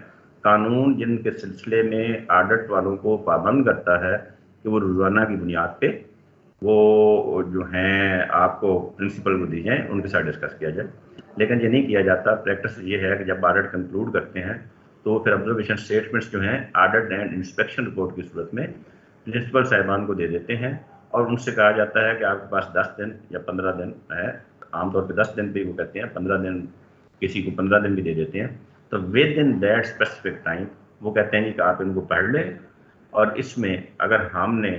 कानून जिनके सिलसिले में ऑडिट वालों को पाबंद करता है कि वो रोज़ाना की बुनियाद पे वो जो हैं आपको प्रिंसिपल को दी जाएँ, उनके साथ डिस्कस किया जाए। लेकिन ये नहीं किया जाता। प्रैक्टिस ये है कि जब ऑडिट कंक्लूड करते हैं तो फिर ऑब्जर्वेशन स्टेटमेंट्स जो हैं ऑडिट एंड इंस्पेक्शन रिपोर्ट की सूरत में प्रिंसिपल साहिबान को दे देते हैं, और उनसे कहा जाता है कि आपके पास 10 दिन या 15 दिन है। आमतौर पर 10 दिन भी वो कहते हैं, 15 दिन, किसी को 15 दिन भी दे देते हैं। तो with in that specific time वो कहते हैं कि आप इनको पढ़ लें, और इसमें अगर हमने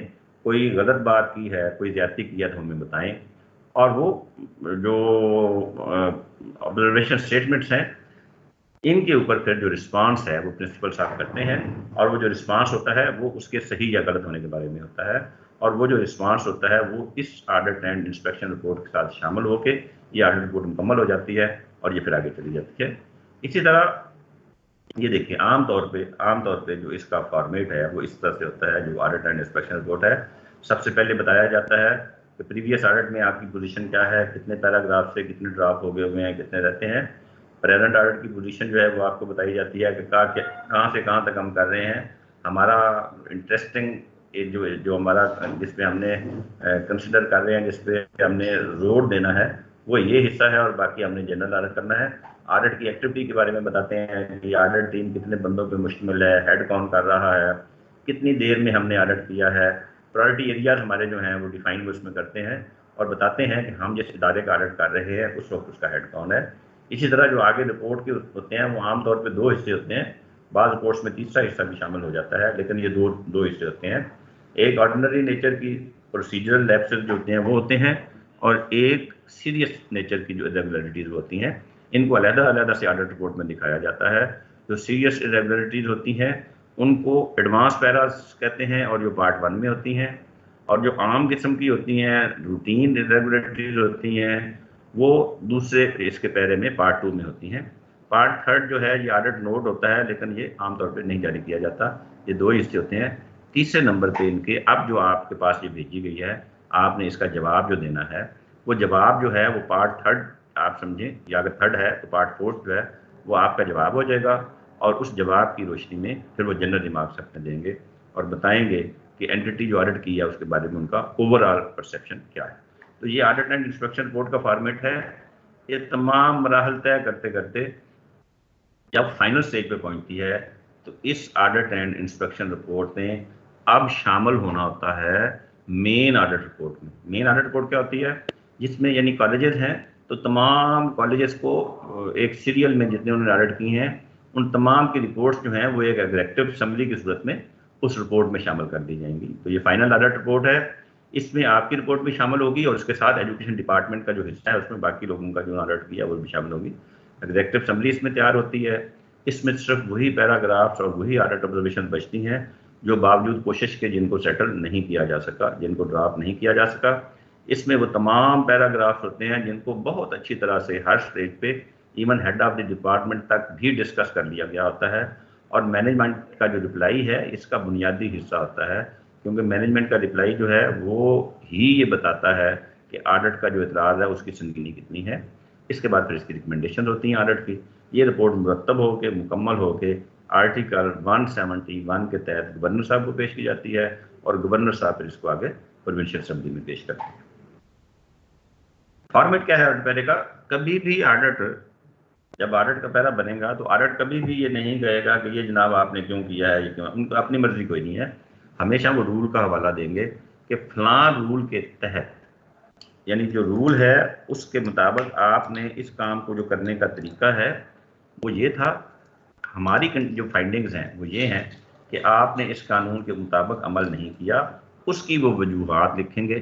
कोई गलत बात की है, कोई ज़्यादती की है तो हमें बताएं। और वो जो ऑब्जर्वेशन स्टेटमेंट्स हैं इनके ऊपर फिर जो रिस्पांस है वो प्रिंसिपल साहब करते हैं, और वो जो रिस्पांस होता है वो उसके सही या गलत होने के बारे में होता है, और वो जो रिस्पांस होता है वो इस ऑडिट एंड इंस्पेक्शन रिपोर्ट के साथ शामिल होकर ये ऑडिट रिपोर्ट मुकम्मल हो जाती है और ये फिर आगे चली जाती है। इसी तरह ये देखिए आमतौर पे जो इसका फॉर्मेट है वो इस तरह से होता है। जो ऑडिट एंड इंस्पेक्शन रिपोर्ट है, सबसे पहले बताया जाता है कि प्रीवियस ऑडिट में आपकी पोजीशन क्या है, कितने पैराग्राफ से कितने ड्रॉप हो गए हुए हैं, कितने रहते हैं। प्रेजेंट ऑडिट की पोजीशन जो है वो आपको बताई जाती है कि कहाँ से कहाँ तक हम कर रहे हैं। हमारा इंटरेस्टिंग जो हमारा जिस पे हमने कंसिडर कर रहे हैं, जिस पे हमने जोर देना है वो ये हिस्सा है, और बाकी हमने जनरल ऑडिट करना है। ऑडिट की एक्टिविटी के बारे में बताते हैं कि ऑडिट टीम कितने बंदों पे मुश्तमिल है, हेड कौन कर रहा है, कितनी देर में हमने ऑडिट किया है। प्रायोरिटी एरियाज हमारे जो हैं वो डिफाइन उसमें करते हैं, और बताते हैं कि हम जिस इदारे का ऑडिट कर रहे हैं उस वक्त उसका हेड कौन है। इसी तरह जो आगे रिपोर्ट के होते हैं वो आमतौर पर 2 हिस्से होते हैं। बाद रिपोर्ट्स में तीसरा हिस्सा भी शामिल हो जाता है, लेकिन ये दो हिस्से होते हैं। एक ऑर्डिनरी नेचर की प्रोसीजरल लैप्सेस जो होते हैं वो होते हैं, और एक सीरियस नेचर की जो इरेगुलरिटीज़ होती हैं इनको अलग-अलग से ऑडिट रिपोर्ट में दिखाया जाता है। जो सीरियस इरेगुलरिटीज़ होती हैं उनको एडवांस पैरास कहते हैं और जो पार्ट 1 में होती हैं, और जो आम किस्म की होती हैं रूटीन इरेगुलरिटीज़ होती हैं वो दूसरे इसके पैरे में पार्ट 2 में होती हैं। पार्ट 3 जो है ये ऑडिट नोट होता है, लेकिन ये आमतौर पर नहीं जारी किया जाता। ये दो हिस्से होते हैं। तीसरे नंबर पे इनके अब जो आपके पास ये भेजी गई है, आपने इसका जवाब जो देना है वो जवाब जो है वो पार्ट 3 आप समझें, या अगर 3 है तो पार्ट 4 जो है वो आपका जवाब हो जाएगा, और उस जवाब की रोशनी में फिर वो जनरल रिमार्क्स अपने देंगे और बताएंगे कि एंटिटी जो ऑडिट की है उसके बारे में उनका ओवरऑल परसेप्शन क्या है। तो ये ऑडिट एंड इंस्पेक्शन रिपोर्ट का फॉर्मेट है। ये तमाम मराहल तय करते करते जब फाइनल स्टेज पे पहुंचती है तो इस ऑडिट एंड इंस्पेक्शन रिपोर्ट में अब शामिल होना होता है मेन ऑडिट रिपोर्ट में। मेन ऑडिट रिपोर्ट क्या होती है, जिसमें यानी कॉलेजेस हैं तो तमाम कॉलेजेस को एक सीरियल में जितने उन्होंने ऑडिट की हैं उन तमाम की रिपोर्ट्स जो हैं वो एक एग्जेक्टिव समरी की सूरत में उस रिपोर्ट में शामिल कर दी जाएंगी। तो ये फाइनल ऑडिट रिपोर्ट है, इसमें आपकी रिपोर्ट भी शामिल होगी और उसके साथ एजुकेशन डिपार्टमेंट का जो हिस्सा है उसमें बाकी लोगों का जो ऑडिट किया वो भी शामिल होगी। एग्जेक्टिव समरी इसमें तैयार होती है। इसमें सिर्फ वही पैराग्राफ्स और वही ऑडिट ऑब्जर्वेशन बचती हैं जो बावजूद कोशिश के जिनको सेटल नहीं किया जा सका, जिनको ड्राफ्ट नहीं किया जा सका। इसमें वो तमाम पैराग्राफ्स होते हैं जिनको बहुत अच्छी तरह से हर स्टेज पे even head of the department तक भी डिस्कस कर लिया गया होता है, और मैनेजमेंट का जो रिप्लाई है इसका बुनियादी हिस्सा होता है, क्योंकि मैनेजमेंट का रिप्लाई जो है वो ही ये बताता है कि ऑडिट का जो इतराज़ है उसकी संगीनी कितनी है। इसके बाद फिर इसकी रिकमेंडेशन होती हैं ऑडिट की। ये रिपोर्ट मुरतब होकर मुकम्मल होकर आर्टिकल 171 के तहत गवर्नर साहब को पेश की जाती है और गवर्नर साहब फिर इसको आगे प्रोविंशियल असेंबली में पेश करते हैं। फॉर्मेट क्या है ऑडिट पैरे का? कभी भी ऑडिट, जब ऑडिट का पैरा बनेगा तो ऑडिट कभी भी ये नहीं कहेगा कि ये जनाब आपने क्यों किया है, ये क्यों, उनको अपनी मर्जी कोई नहीं है। हमेशा वो रूल का हवाला देंगे कि फलां रूल के तहत, यानी जो रूल है उसके मुताबिक आपने इस काम को जो करने का तरीका है वो ये था। हमारी जो फाइंडिंग्स हैं वो ये हैं कि आपने इस कानून के मुताबिक अमल नहीं किया। उसकी वो वजूहात लिखेंगे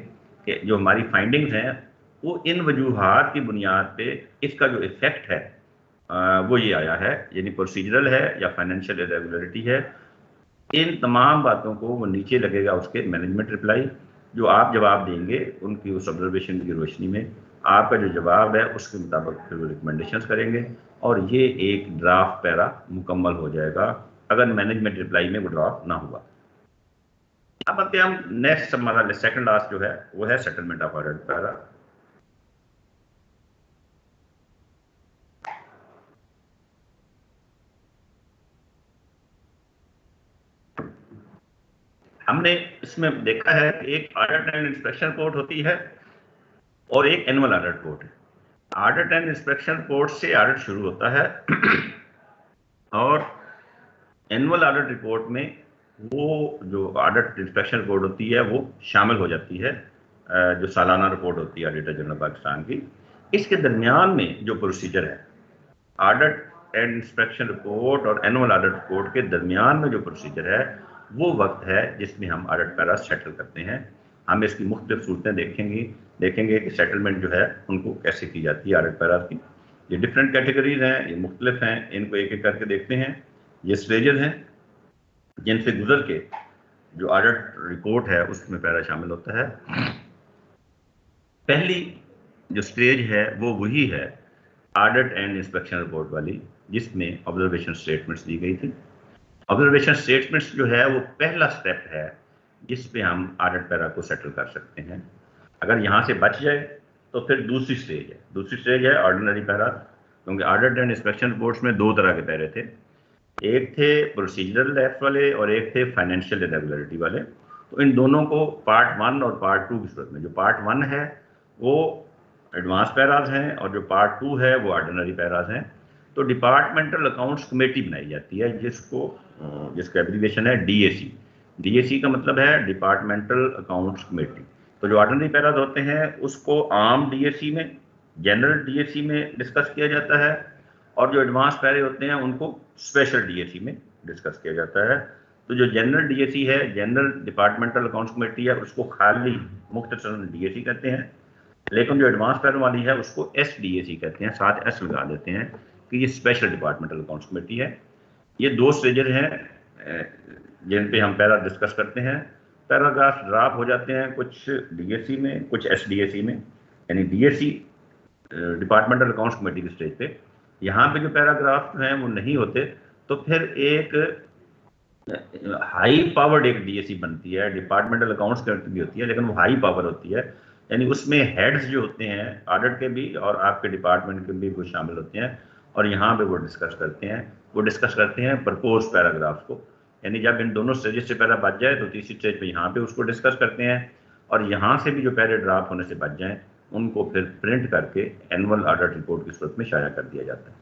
कि जो हमारी फाइंडिंग्स हैं वो इन वजूहात की बुनियाद पे इसका जो इफ़ेक्ट है वो ये आया है, यानी प्रोसीजरल है या फाइनेंशियल इरेगुलरिटी है। इन तमाम बातों को वो नीचे लगेगा उसके मैनेजमेंट रिप्लाई, जो आप जवाब देंगे उनकी उस ऑब्जर्वेशन की रोशनी में आपका जो जवाब है उसके मुताबिक फिर वो रिकमेंडेशंस करेंगे और ये एक ड्राफ्ट पैरा मुकम्मल हो जाएगा अगर मैनेजमेंट रिप्लाई में वो ड्राफ्ट ना हुआ। अब आते हम नेक्स्ट हमारा सेकंड लास्ट जो है वो है सेटलमेंट ऑफ ऑडिट पैरा। हमने इसमें देखा है कि एक ऑडिट एंड इंस्पेक्शन रिपोर्ट होती है और एक एनुअल ऑडिट रिपोर्ट है। ऑडिट एंड इंस्पेक्शन रिपोर्ट से ऑडिट शुरू होता है और एनुअल ऑडिट रिपोर्ट में वो जो ऑडिट इंस्पेक्शन रिपोर्ट होती है वो शामिल हो जाती है, जो सालाना रिपोर्ट होती है ऑडिटर जनरल पाकिस्तान की। इसके दरमियान में जो प्रोसीजर है, ऑडिट एंड इंस्पेक्शन रिपोर्ट और एनुअल ऑडिट रिपोर्ट के दरमियान में जो प्रोसीजर है वो वक्त है जिसमें हम ऑडिट पैरा सेटल करते हैं। हम इसकी मुख्तलिफ सूरतें देखेंगे कि सेटलमेंट जो है उनको कैसे की जाती है ऑडिट पैरा की। ये डिफरेंट कैटेगरीज हैं, ये मुख्तलिफ हैं, इनको एक एक करके देखते हैं। ये स्टेजेस हैं जिनसे गुजर के जो ऑडिट रिपोर्ट है उसमें पैरा शामिल होता है। पहली जो स्टेज है वो वही है ऑडिट एंड इंस्पेक्शन रिपोर्ट वाली, जिसमें ऑब्जर्वेशन स्टेटमेंट्स दी गई थी। ऑब्जर्वेशन स्टेटमेंट्स जो है वो पहला स्टेप है जिस पे हम ऑडिट पैरा को सेटल कर सकते हैं। अगर यहाँ से बच जाए तो फिर दूसरी स्टेज है ऑर्डिनरी पैरा, क्योंकि ऑडिट एंड इंस्पेक्शन रिपोर्ट्स में दो तरह के पैरे थे, एक थे प्रोसीजरल लैप्स वाले और एक थे फाइनेंशियल इरेगुलरिटी वाले। तो इन दोनों को पार्ट 1 और पार्ट 2 की सूरत में, जो पार्ट 1 है वो एडवांस पैराज हैं और जो पार्ट 2 है वो ऑर्डिनरी पैराज हैं। तो डिपार्टमेंटल अकाउंट्स कमेटी बनाई जाती है जिसका एब्रीविएशन है डीएसी। डीएसी का मतलब है डिपार्टमेंटल अकाउंट्स कमेटी। तो जो ऑर्डिनरी पैराज होते हैं उसको आम डीएसी में, जनरल डीएसी में डिस्कस किया जाता है, और जो एडवांस पैरे होते हैं उनको स्पेशल डीएसी में डिस्कस किया जाता है। तो जो जनरल डीएसी है, जनरल डिपार्टमेंटल अकाउंट्स कमेटी है, उसको खाली मुख्तसरन डीएसी कहते हैं, लेकिन जो एडवांस पैनल वाली है उसको एसडीएसी कहते हैं, साथ एस लगा देते हैं कि ये स्पेशल डिपार्टमेंटल अकाउंट्स कमेटी है। ये 2 स्टेजेस हैं जिन पे हम पैरा डिस्कस करते हैं। पैराग्राफ ड्राप हो जाते हैं कुछ डीएसी में, कुछ एसडीएसी में, यानी डीएसी डिपार्टमेंटल अकाउंट्स कमेटी की स्टेज पे। यहाँ पे जो पैराग्राफ हैं वो नहीं होते, तो फिर एक हाई पावर्ड एक डीएसी बनती है, डिपार्टमेंटल अकाउंट्स कमेटी भी होती है, लेकिन वो हाई पावर होती है, यानी उसमें हेड्स जो होते हैं ऑडिट के भी और आपके डिपार्टमेंट के भी वो शामिल होते हैं, और यहाँ पे वो डिस्कस करते हैं प्रपोज पैराग्राफ को, यानी जब इन दोनों स्टेजेस से पैरा बच जाए तो तीसरी स्टेज पे यहाँ पे उसको डिस्कस करते हैं, और यहाँ से भी जो पैरे ड्राफ्ट होने से बच जाएं उनको फिर प्रिंट करके एनुअल ऑडिट रिपोर्ट की सूरत में शाया कर दिया जाता है।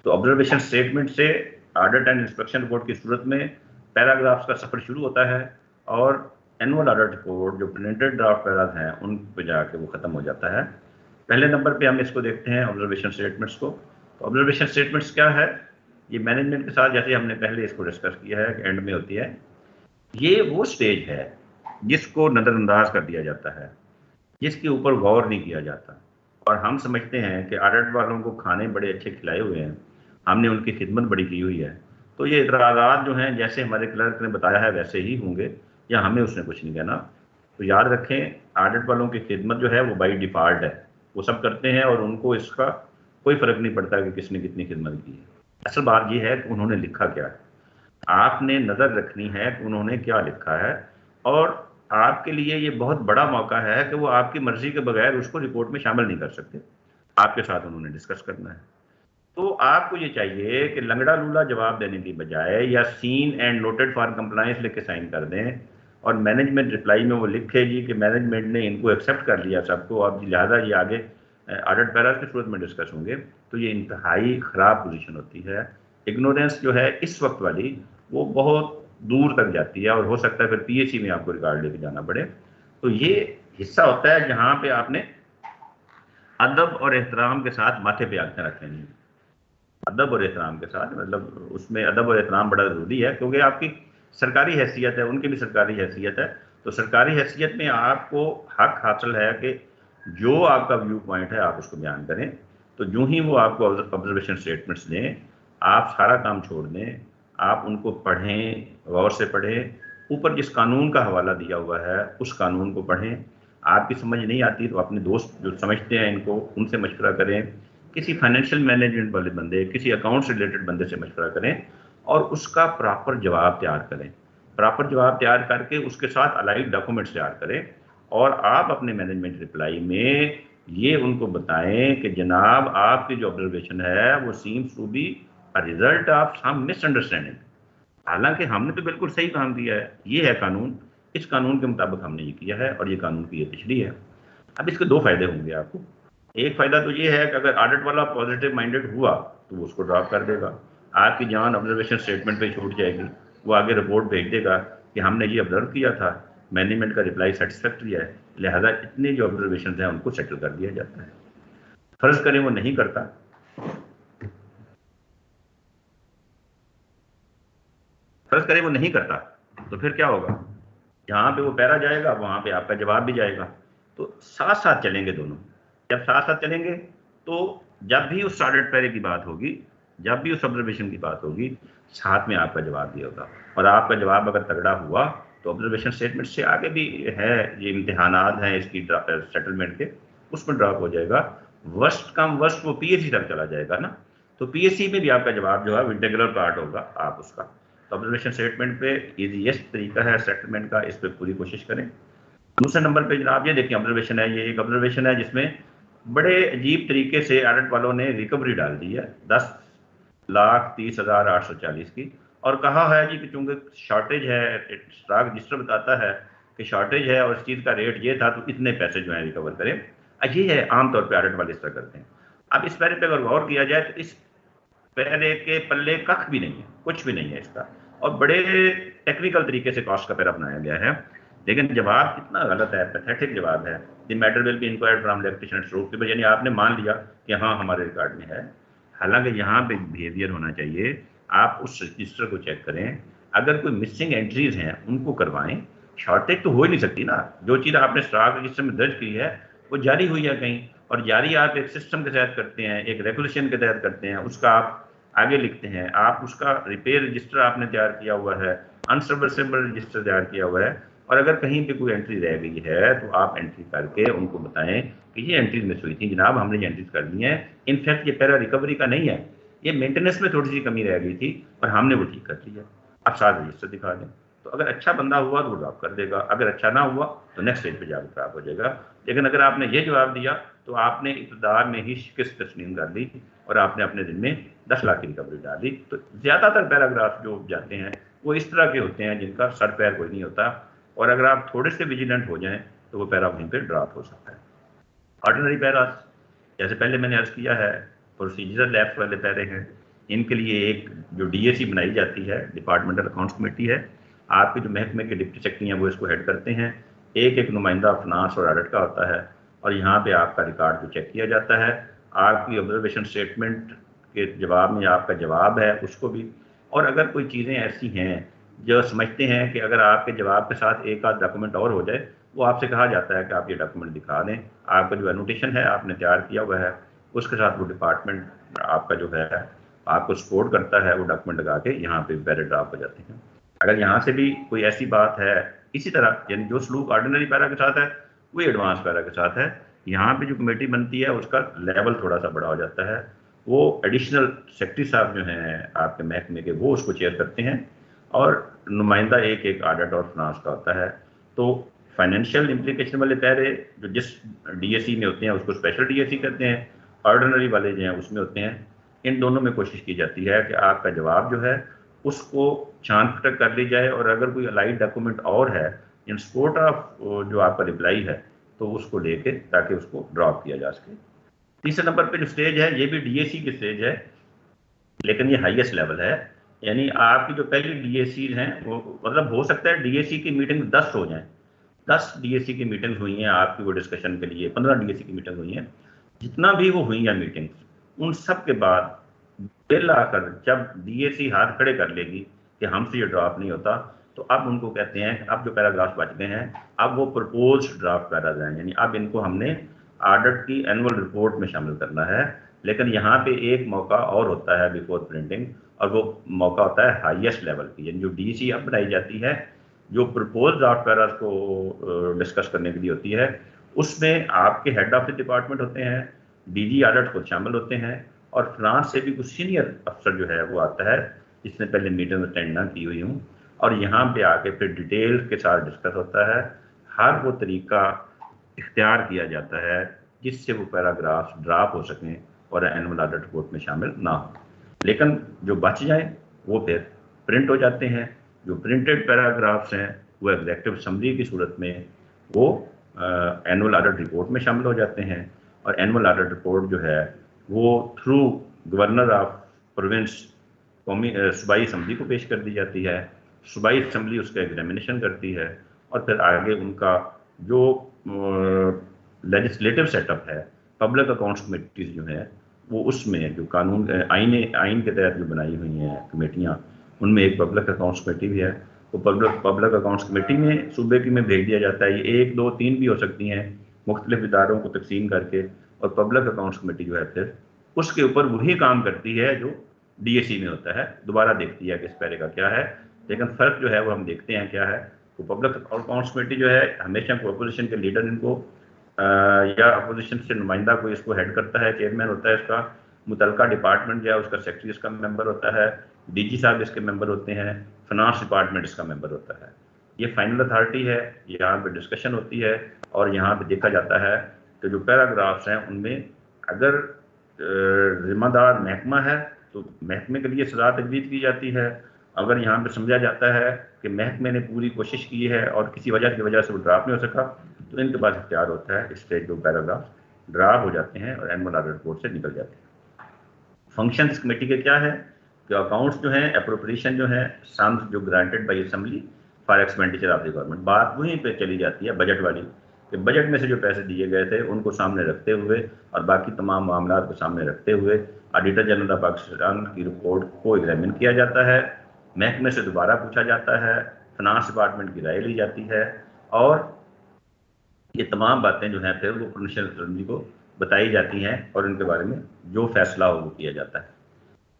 तो ऑब्जर्वेशन स्टेटमेंट से ऑडिट एंड इंस्पेक्शन रिपोर्ट की सूरत में पैराग्राफ्स का सफर शुरू होता है, और एनुअल ऑडिट रिपोर्ट जो प्रिंटेड ड्राफ्ट पैराग्राफ हैं उन पे जाके वो खत्म हो जाता है। पहले नंबर पे हम इसको देखते हैं ऑब्जर्वेशन स्टेटमेंट्स को। तो ऑब्जर्वेशन स्टेटमेंट्स क्या है? ये मैनेजमेंट के साथ, जैसे हमने पहले इसको डिस्कस किया है, एंड में होती है। ये वो स्टेज है जिसको नज़रअंदाज कर दिया जाता है, जिसके ऊपर गौर नहीं किया जाता, और हम समझते हैं कि ऑडिट वालों को खाने बड़े अच्छे खिलाए हुए हैं, हमने उनकी खिदमत बड़ी की हुई है, तो ये इतराज़ात जो हैं जैसे हमारे क्लर्क ने बताया है वैसे ही होंगे, या हमें उसने कुछ नहीं कहना। तो याद रखें, ऑडिट वालों की खिदमत जो है वो बाई डिफ़ॉल्ट है, वो सब करते हैं और उनको इसका कोई फ़र्क नहीं पड़ता कि किसने कितनी खिदमत की है। असल बात ये है कि उन्होंने लिखा क्या है, आपने नज़र रखनी है कि उन्होंने क्या लिखा है, और आपके लिए ये बहुत बड़ा मौका है कि वो आपकी मर्जी के बगैर उसको रिपोर्ट में शामिल नहीं कर सकते, आपके साथ उन्होंने डिस्कस करना है। तो आपको ये चाहिए कि लंगड़ा लूला जवाब देने की बजाय या seen and noted for compliance लिख के साइन कर दें, और मैनेजमेंट रिप्लाई में वो लिखे जी कि मैनेजमेंट ने इनको एक्सेप्ट कर लिया सबको, अब लिहाजा ये आगे ऑडिट पैरास की सूरत में डिस्कस होंगे। तो ये इंतहाई ख़राब पोजीशन होती है। इग्नोरेंस जो है इस वक्त वाली वो बहुत दूर तक जाती है, और हो सकता है फिर पीएचई में आपको रिकॉर्ड लेके जाना पड़े। तो ये हिस्सा होता है जहाँ पे आपने अदब और एहतराम के साथ माथे पे आंखें रखेंगी। अदब और एहतराम के साथ, मतलब उसमें अदब और एहतराम बड़ा ज़रूरी है, क्योंकि आपकी सरकारी हैसियत है, उनकी भी सरकारी हैसियत है। तो सरकारी हैसियत में आपको हक हासिल है कि जो आपका व्यू पॉइंट है आप उसको बयान करें। तो यूँ ही वो आपको ऑब्जर्वेशन स्टेटमेंट्स दें, आप सारा काम छोड़ दें, आप उनको पढ़ें, गौर से पढ़ें, ऊपर जिस कानून का हवाला दिया हुआ है उस कानून को पढ़ें। आपकी समझ नहीं आती तो अपने दोस्त जो समझते हैं इनको, उनसे मशवरा करें, किसी फाइनेंशियल मैनेजमेंट वाले बंदे, किसी अकाउंट से रिलेटेड बंदे से मशवरा करें, और उसका प्रॉपर जवाब तैयार करें। प्रॉपर जवाब तैयार करके उसके साथ अलाइड डॉक्यूमेंट्स तैयार करें, और आप अपने मैनेजमेंट रिप्लाई में ये उनको बताएं कि जनाब आपकी जो ऑब्जर्वेशन है वो seems to be a result of some misunderstanding, हालांकि हमने तो बिल्कुल सही काम किया है, ये है कानून, इस कानून के मुताबिक हमने ये किया है, और ये कानून की ये तशरीह है। अब इसके 2 फायदे होंगे आपको। एक फ़ायदा तो ये है कि अगर ऑडिट वाला पॉजिटिव माइंडेड हुआ तो वो उसको ड्रॉप कर देगा, आपकी जान ऑब्जर्वेशन स्टेटमेंट पे छूट जाएगी, वो आगे रिपोर्ट भेज देगा कि हमने ये ऑब्जर्व किया था, मैनेजमेंट का रिप्लाई सेटिस्फैक्ट्री है, लिहाजा इतने जो ऑब्जर्वेशन हैं उनको सेटल कर दिया जाता है। फर्ज करें वो नहीं करता, तो फिर क्या होगा? जहाँ पे वो पैरा जाएगा वहाँ पे आपका जवाब भी जाएगा। तो साथ साथ चलेंगे दोनों। जब साथ साथ चलेंगे तो जब भी उस ऑडिट पैरे की बात होगी, जब भी उस ऑब्जर्वेशन की बात होगी, साथ में आपका जवाब भी होगा, और आपका जवाब अगर तगड़ा हुआ तो ऑब्जर्वेशन स्टेटमेंट से आगे भी है, ये इम्तिहानात हैं इसकी सेटलमेंट के, उसमें ड्रॉप हो जाएगा। वर्स्ट कम वर्स्ट वो पीएचसी तक चला जाएगा ना, तो पीएचसी में भी आपका जवाब जो है इंटीग्रल पार्ट होगा आप उसका। ऑब्जर्वेशन स्टेटमेंट पे ईजीएस्ट तरीका है सेटलमेंट का, इस पर पूरी कोशिश करें। दूसरे नंबर पे जनाब ये देखिए ऑब्जर्वेशन है, ये एक ऑब्जर्वेशन है जिसमें बड़े अजीब तरीके से ऑडिट वालों ने रिकवरी डाल दी है 10,30,840 की, और कहा है जी कि चूंकि शॉर्टेज है, स्टॉक रजिस्टर बताता है कि शॉर्टेज है और इस चीज़ का रेट ये था, तो इतने पैसे जो है रिकवर करें। ये है आमतौर पर ऑडिट वाले इस तरह करते हैं। अब इस पैरे पे अगर गौर किया जाए तो इस पैरे के पल्ले कख भी नहीं है, कुछ भी नहीं है इसका, और बड़े टेक्निकल तरीके से कॉस्ट का पैरा बनाया गया है, लेकिन जवाब कितना गलत है, पैथेटिक जवाब है। The matter will be inquired from electrician proof, यानी आपने मान लिया कि हाँ हमारे रिकॉर्ड में है, हालांकि यहाँ पे बिहेवियर होना चाहिए, आप उस रजिस्टर को चेक करें, अगर कोई मिसिंग एंट्रीज हैं उनको करवाएं। शॉर्टेज तो हो ही नहीं सकती ना, जो चीज़ आपने स्टॉक रजिस्टर में दर्ज की है वो जारी हुई है कहीं, और जारी आप एक सिस्टम के तहत करते हैं, एक रेगुलेशन के तहत करते हैं, उसका आप आगे लिखते हैं, आप उसका रिपेयर रजिस्टर आपने तैयार किया हुआ है, अनसर्विसेबल रजिस्टर तैयार किया हुआ है, और अगर कहीं पे कोई एंट्री रह गई है तो आप एंट्री करके उनको बताएं कि ये एंट्रीज मिस हुई थी जनाब, हमने ये एंट्रीज कर दी हैं, इनफैक्ट ये पैरा रिकवरी का नहीं है, ये मेंटेनेंस में थोड़ी सी कमी रह गई थी और हमने वो ठीक कर लिया। आप साथ रजिस्टर दिखा दें, तो अगर अच्छा बंदा हुआ तो वो ड्रॉप कर देगा, अगर अच्छा ना हुआ तो नेक्स्ट स्टेज पे जाकर ड्रॉप हो जाएगा। लेकिन अगर आपने ये जवाब दिया तो आपने इब्तदा में ही शिकस्त तस्लीम कर ली और आपने अपने दिन में 10 लाख की रिकवरी डाली। तो ज़्यादातर पैराग्राफ जो जाते हैं वो इस तरह के होते हैं जिनका सर पैर कोई नहीं होता, और अगर आप थोड़े से विजिलेंट हो जाएं तो वो पैरा वहीं पर ड्रॉप हो सकता है। ऑर्डिनरी पैरास, जैसे पहले मैंने अर्ज किया है, प्रोसीजरल लैब्स वाले पैरे हैं, इनके लिए एक जो डीएसी बनाई जाती है, डिपार्टमेंटल अकाउंट्स कमेटी है, आपके जो महकमे के डिप्टी सेक्रेटरी हैं वो इसको हेड करते हैं, एक नुमाइंदा फिनांस और ऑडिट का होता है, और यहाँ पे आपका रिकॉर्ड जो चेक किया जाता है, आपकी ऑब्जर्वेशन स्टेटमेंट के जवाब में आपका जवाब है उसको भी, और अगर कोई चीज़ें ऐसी हैं जो समझते हैं कि अगर आपके जवाब के साथ एक आध डॉक्यूमेंट और हो जाए, वो आपसे कहा जाता है कि आप ये डॉक्यूमेंट दिखा दें, आपका जो एनोटेशन है आपने तैयार किया हुआ है उसके साथ वो डिपार्टमेंट आपका जो है आपको सपोर्ट करता है, वो डॉक्यूमेंट लगा के यहाँ पे पैराग्राफ हो जाते हैं। अगर यहाँ से भी कोई ऐसी बात है, इसी तरह यानी जो सलूक ऑर्डिनरी पैरा के साथ है वही एडवांस पैरा के साथ है, यहाँ पे जो कमेटी बनती है उसका लेवल थोड़ा सा बड़ा हो जाता है, वो एडिशनल सेक्रेटरी साहब जो हैं आपके महकमे के वो उसको चेयर करते हैं, और नुमाइंदा एक ऑडिट और फिनांस का होता है। तो फाइनेंशियल इम्प्लीकेशन वाले पैरे जो जिस डीएसी में होते हैं उसको स्पेशल डीएसी कहते हैं, ऑर्डिनरी वाले जो हैं उसमें होते हैं। इन दोनों में कोशिश की जाती है कि आपका जवाब जो है उसको छान फटक कर ली जाए, और अगर कोई अलाइड डॉक्यूमेंट और है इन सपोर्ट ऑफ जो आपका रिप्लाई है तो उसको लेके ताकि उसको ड्रॉप किया जा सके। तीसरे नंबर पे जो स्टेज है ये भी डीएसी की स्टेज है, लेकिन ये हाईएस्ट लेवल है, यानी आपकी जो पहली डीएसी हैं वो मतलब हो सकता है डीएसी की मीटिंग 10 हो जाए, 10 डीएसी की मीटिंग हुई हैं आपकी वो डिस्कशन के लिए, 15 डीएसी की मीटिंग हुई हैं, जितना भी वो हुई हैं मीटिंग, उन सब के बाद बिल आकर जब डीएसी हाथ खड़े कर लेगी कि हमसे ये ड्राफ्ट नहीं होता, तो अब उनको कहते हैं अब जो पैराग्राफ बच गए हैं अब वो प्रपोज ड्राफ्ट पैराग्राफ हैं, यानी अब इनको हमने ऑडिट की एनुअल रिपोर्ट में शामिल करना है। लेकिन यहाँ पे एक मौका और होता है बिफोर प्रिंटिंग, और वो मौका होता है हाईएस्ट लेवल की, यानी जो डीसी अब बनाई जाती है जो प्रपोज ड्राफ्ट पैरास को डिस्कस करने के लिए होती है, उसमें आपके हेड ऑफ द डिपार्टमेंट होते हैं, डीजी ऑडिट को शामिल होते हैं, और फ्रांस से भी कुछ सीनियर अफसर जो है वो आता है जिसने पहले मीटिंग अटेंड ना की हुई हूँ, और यहाँ पे आके फिर डिटेल के साथ डिस्कस होता है, हर वो तरीका इख्तियार किया जाता है जिससे वो पैराग्राफ ड्राफ्ट हो सकें और एनुअल ऑडिट रिपोर्ट में शामिल ना हो। लेकिन जो बच जाए वो फिर प्रिंट हो जाते हैं, जो प्रिंटेड पैराग्राफ्स हैं वो एग्जेक्टिव समरी की सूरत में वो एनुअल ऑडिट रिपोर्ट में शामिल हो जाते हैं, और एनुअल ऑडिट रिपोर्ट जो है वो थ्रू गवर्नर ऑफ प्रोविंस सूबाई असम्बली को पेश कर दी जाती है, सूबाई असम्बली उसका एग्जामिनेशन करती है, और फिर आगे उनका जो लेजिस्लेटिव सेटअप है, पब्लिक अकाउंट्स कमेटीज जो है वो उसमें जो कानून आइन के तहत जो बनाई हुई हैं कमेटियाँ, उनमें एक पब्लिक अकाउंट्स कमेटी भी है, तो पब्लिक अकाउंट्स कमेटी में सूबे की में भेज दिया जाता है, ये 1, 2, 3 भी हो सकती हैं, मुख्तलिफ इदारों को तकसीम करके, और पब्लिक अकाउंट्स कमेटी जो है फिर उसके ऊपर वही काम करती है जो डीएसी में होता है, दोबारा देखती है कि इस पैरे का क्या है, लेकिन फ़र्क जो है वो हम देखते हैं क्या है। तो पब्लिक अकाउंट्स कमेटी जो है हमेशा अपोजिशन के लीडर इनको या अपोजिशन से नुमाइंदा को इसको हेड करता है, चेयरमैन होता है इसका, मुतलका डिपार्टमेंट जो है उसका सेक्रेटरी इसका मेंबर होता है, डीजी साहब इसके मेंबर होते हैं, फिनांस डिपार्टमेंट इसका मेंबर होता है। ये फाइनल अथॉरिटी है, यहाँ पे डिस्कशन होती है, और यहाँ पे देखा जाता है कि जो पैराग्राफ्स हैं उनमें अगर जिम्मेदार महकमा है तो महकमे के लिए सजा तजवीज़ की जाती है, अगर यहाँ पे समझा जाता है कि महकमे ने पूरी कोशिश की है और किसी वजह की वजह से वो ड्राफ्ट नहीं हो सका, तो इनके पास इख्तियार होता है इससे जो पैराग्राफ ड्राफ्ट हो जाते हैं और एनुअल ऑडिट रिपोर्ट से निकल जाते हैं। फंक्शन इस कमेटी के क्या है कि अकाउंट्स जो हैं, अप्रोप्रिएशन जो है, सम्स जो granted by assembly for expenditure of the government, बात वहीं पे चली जाती है बजट वाली कि बजट में से जो पैसे दिए गए थे उनको सामने रखते हुए और बाकी तमाम मामला को सामने रखते हुए ऑडिटर जनरल ऑफ पाकिस्तान की रिपोर्ट को एग्जामिन किया जाता है, महकमे से दोबारा पूछा जाता है, फाइनेंस डिपार्टमेंट की राय ली जाती है और ये तमाम बातें जो हैं फिर वो प्रोविंशियल असेंबली को बताई जाती हैं और इनके बारे में जो फैसला हो वो किया जाता है।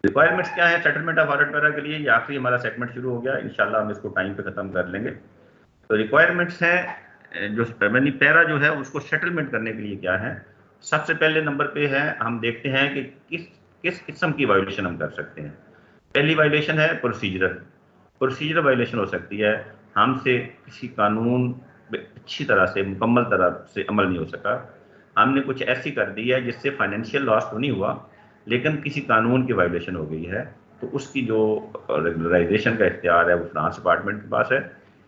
रिक्वायरमेंट्स क्या है सेटलमेंट ऑफ ऑडिट पैरा के लिए? ये आखिरी हमारा सेगमेंट शुरू हो गया, इंशाल्लाह हम इसको टाइम पे खत्म कर लेंगे। तो रिक्वायरमेंट्स हैं जो पैरा जो है उसको सेटलमेंट करने के लिए क्या है। सबसे पहले नंबर पे है, हम देखते हैं कि किस किस्म की वायोलेशन हम कर सकते हैं। पहली वायोलेशन है प्रोसीजरल वायोलेशन हो सकती है, हमसे किसी कानून अच्छी तरह से मुकम्मल तरह से अमल नहीं हो सका, हमने कुछ ऐसी कर दी है जिससे फाइनेंशियल लॉस तो नहीं हुआ लेकिन किसी कानून की वायोलेशन हो गई है, तो उसकी जो रेगुलराइजेशन का इख्तियार है वो फाइनेंस डिपार्टमेंट के पास है।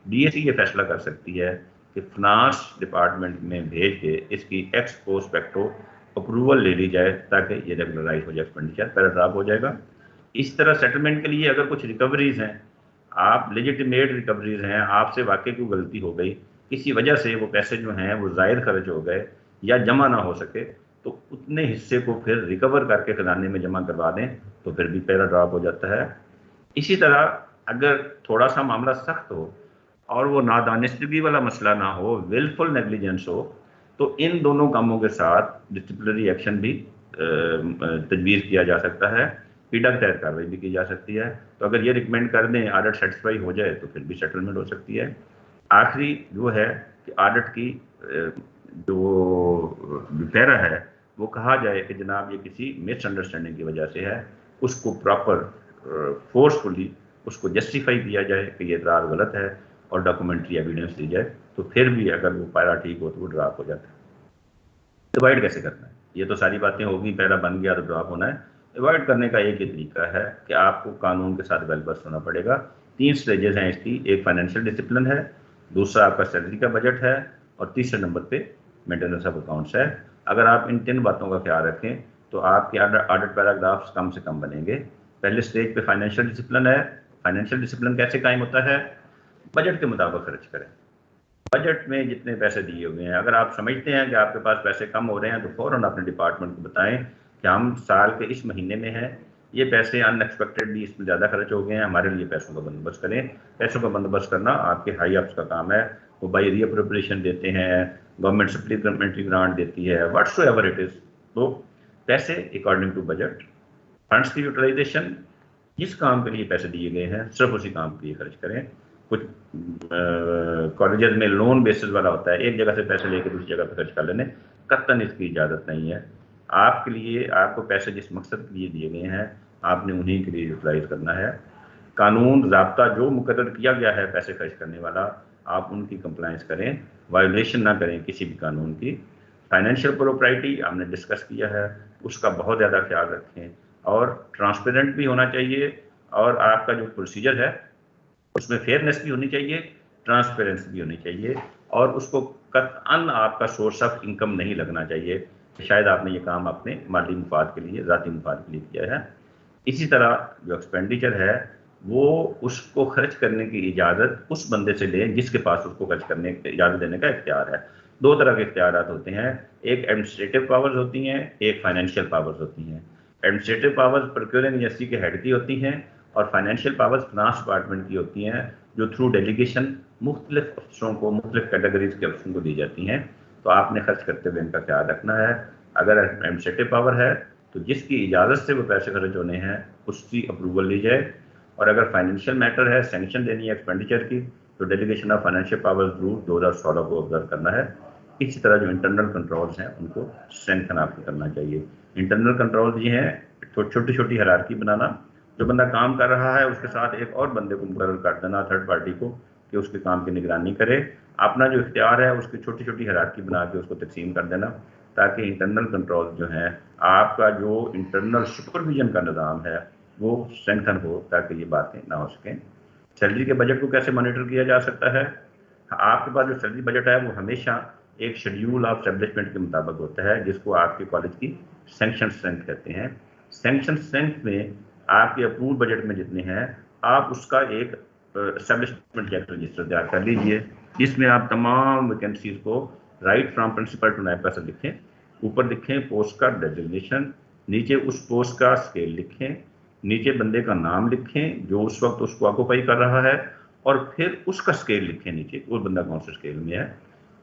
डीएसी ये फैसला कर सकती है कि फाइनेंस डिपार्टमेंट में भेज के इसकी एक्स पोस्ट फैक्टो अप्रूवल ले ली जाए ताकि ये रेगुलराइज हो जाए, एक्सपेंडिचर पैराग्राफ हो जाएगा। इस तरह सेटलमेंट के लिए अगर कुछ रिकवरीज हैं, आप लेजिटिमेट रिकवरीज हैं, आपसे वाकई कोई गलती हो गई, किसी वजह से वो पैसे जो हैं वो ज़ायद खर्च हो गए या जमा ना हो सके, तो उतने हिस्से को फिर रिकवर करके खजाने में जमा करवा दें तो फिर भी पैरा ड्रॉप हो जाता है। इसी तरह अगर थोड़ा सा मामला सख्त हो और वो नादानिस्तगी वाला मसला ना हो, विलफुल नेग्लिजेंस हो, तो इन दोनों कामों के साथ डिसिप्लिनरी एक्शन भी तजवीज़ किया जा सकता है, पीड़ा के तहत कार्रवाई भी की जा सकती है। तो अगर ये रिकमेंड कर दें ऑडिट सेटिस्फाई हो जाए तो फिर भी सेटलमेंट हो सकती है। आखिरी जो है कि ऑडिट की जो पैरा है वो कहा जाए कि जनाब ये किसी मिसअंडरस्टैंडिंग की वजह से है, उसको प्रॉपर फोर्सफुली उसको जस्टिफाई किया जाए कि ये इतरार गलत है और डॉक्यूमेंट्री एविडेंस दी जाए, तो फिर भी अगर वो पैरा ठीक हो तो वो ड्रॉप हो जाता है। डिवाइड कैसे करना है? ये तो सारी बातें होगी, पैरा बन गया तो ड्रॉप होना है। डिवाइड करने का एक ही तरीका है कि आपको कानून के साथ वेल बर्स होना पड़ेगा। 3 स्टेजेस हैं इसकी, एक फाइनेंशियल डिसिप्लिन है, दूसरा आपका सैलरी का बजट है और तीसरे नंबर पे मेंटेनेंस ऑफ अकाउंट्स है। अगर आप इन 3 बातों का ख्याल रखें तो आपके ऑडिट पैराग्राफ्स कम से कम बनेंगे। पहले स्टेज पे फाइनेंशियल डिसिप्लिन है। फाइनेंशियल डिसिप्लिन कैसे कायम होता है? बजट के मुताबिक खर्च करें। बजट में जितने पैसे दिए हुए हैं, अगर आप समझते हैं कि आपके पास पैसे कम हो रहे हैं तो फौरन अपने डिपार्टमेंट को बताएं कि हम साल के इस महीने में हैं, ये पैसे अनएक्सपेक्टेडली इसमें ज़्यादा खर्च हो गए हैं, हमारे लिए पैसों का बंदोबस्त करें। पैसों का बंदोबस्त करना आपके हाई अप्स का काम है, वो बाई रीअप्रोप्रिएशन देते हैं, गवर्नमेंट सप्लीमेंट्री ग्रांट देती है, व्हाट्सो एवर इट इज़। तो पैसे अकॉर्डिंग टू बजट, फंड्स की यूटिलाइजेशन, जिस काम के लिए पैसे दिए गए हैं सिर्फ उसी काम के लिए खर्च करें। कुछ कॉलेजेस में लोन बेसिस वाला होता है, एक जगह से पैसे लेकर दूसरी जगह पर खर्च कर लेने, कतन इसकी इजाज़त नहीं है। आपके लिए आपको पैसे जिस मकसद के लिए दिए गए हैं आपने उन्हीं के लिए यूटिलाइज करना है। कानून ज़ाब्ता जो मुकर्रर किया गया है पैसे खर्च करने वाला, आप उनकी कंप्लायंस करें, वायोलेशन ना करें किसी भी कानून की। फाइनेंशियल प्रॉपर्टी हमने डिस्कस किया है, उसका बहुत ज़्यादा ख्याल रखें और ट्रांसपेरेंट भी होना चाहिए और आपका जो प्रोसीजर है उसमें फेयरनेस भी होनी चाहिए, ट्रांसपेरेंसी भी होनी चाहिए और उसको कतअन आपका सोर्स ऑफ इनकम नहीं लगना चाहिए कि शायद आपने ये काम अपने माली मुफाद के लिए, ज़ाती मुफाद के लिए किया है। इसी तरह जो एक्सपेंडिचर है वो उसको खर्च करने की इजाज़त उस बंदे से लें जिसके पास उसको खर्च करने की इजाज़त देने का इख्तियार है। 2 तरह के इख्तियार होते हैं, एक एडमिनिस्ट्रेटिव पावर्स होती हैं, एक फाइनेंशियल पावर्स होती हैं। एडमिनिस्ट्रेटिव पावर्स प्रोक्योरिंग एजेंसी के हेड की होती हैं और फाइनेंशियल पावर्स फाइनेंस डिपार्टमेंट की होती हैं, जो थ्रू डेलीगेशन मुख्तलिफ अफसरों को, मुख्तलिफ कैटेगरीज के अफसरों को दी जाती हैं। तो आपने खर्च करते हुए इनका ख्याल रखना है। अगर एडमिनिस्ट्रेटिव पावर है तो जिसकी इजाज़त से वो पैसे खर्च होने हैं उसकी अप्रूवल ली जाए, और अगर फाइनेंशियल मैटर है, सैंक्शन देनी है एक्सपेंडिचर की, तो delegation of financial powers rule 2016 को ऑब्जर्व करना है। इसी तरह जो इंटरनल कंट्रोल्स हैं उनको स्ट्रेंथन आपको करना चाहिए। इंटरनल कंट्रोल ये हैं छोटी छोटी हायरार्की बनाना, जो बंदा काम कर रहा है उसके साथ एक और बंदे को मुकर्रर कर देना, थर्ड पार्टी को, कि उसके काम की निगरानी करे। अपना जो इख्तियार है उसकी छोटी छोटी हायरार्की बना के उसको तकसीम कर देना, ताकि इंटरनल कंट्रोल जो है, आपका जो इंटरनल सुपरविजन का निज़ाम है वो स्ट्रेंथन हो, ताकि ये बातें ना हो सकें। सैलरी के बजट को कैसे मॉनिटर किया जा सकता है? आपके पास जो सैलरी बजट है वो हमेशा एक शेड्यूल ऑफ एस्टेब्लिशमेंट के मुताबिक होता है, जिसको आपके कॉलेज की सैंक्शन स्ट्रेंथ कहते हैं। सैंक्शन स्ट्रेंथ में आपके अप्रूव बजट में जितने हैं, आप उसका एक एस्टेब्लिशमेंट चेक रजिस्टर तैयार कर लीजिए, जिसमें आप तमाम वैकेंसीज को राइट फ्रॉम प्रिंसिपल टू नायब कासर लिखें, ऊपर लिखें पोस्ट का डेजिग्नेशन, नीचे उस पोस्ट का स्केल लिखें, नीचे बंदे का नाम लिखें जो उस वक्त उसको ऑक्यूपाई कर रहा है, और फिर उसका स्केल लिखें नीचे, वो बंदा कौन से स्केल में है।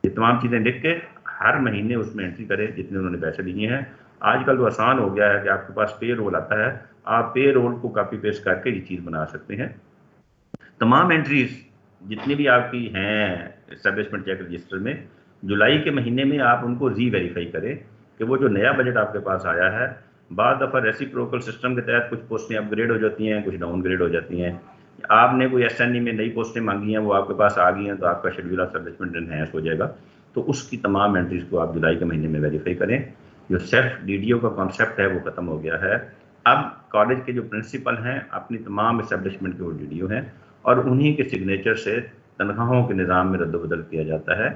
ये तमाम चीज़ें लिख के हर महीने उसमें एंट्री करें जितने उन्होंने पैसे लिए हैं। आजकल तो आसान हो गया है कि आपके पास पे रोल आता है, आप पे रोल को कॉपी पेस्ट करके ये चीज़ बना सकते हैं। तमाम एंट्रीज जितनी भी आपकी हैं एस्टेब्लिशमेंट चेक रजिस्टर में, जुलाई के महीने में आप उनको री-वेरीफाई करें कि वो जो नया बजट आपके पास आया है, बाद दफ़ा रेसिप्रोकल सिस्टम के तहत कुछ पोस्टें अपग्रेड हो जाती हैं, कुछ डाउनग्रेड हो जाती हैं। आपने कोई एसएनई में नई पोस्टें मांगी हैं, वो आपके पास आ गई हैं, तो आपका शेड्यूल ऑफ एस्टेब्लिशमेंट एनहेंस हो जाएगा। तो उसकी तमाम एंट्रीज को आप जुलाई के महीने में वेरीफाई करें। जो सेल्फ डीडीओ का कॉन्सेप्ट है वो ख़त्म हो गया है। अब कॉलेज के जो प्रिंसिपल हैं अपनी तमाम एस्टेब्लिशमेंट के वो डीडीओ हैं, और उन्हीं के सिग्नेचर से तनख्वाहों के निज़ाम में रद्द-बदल किया जाता है।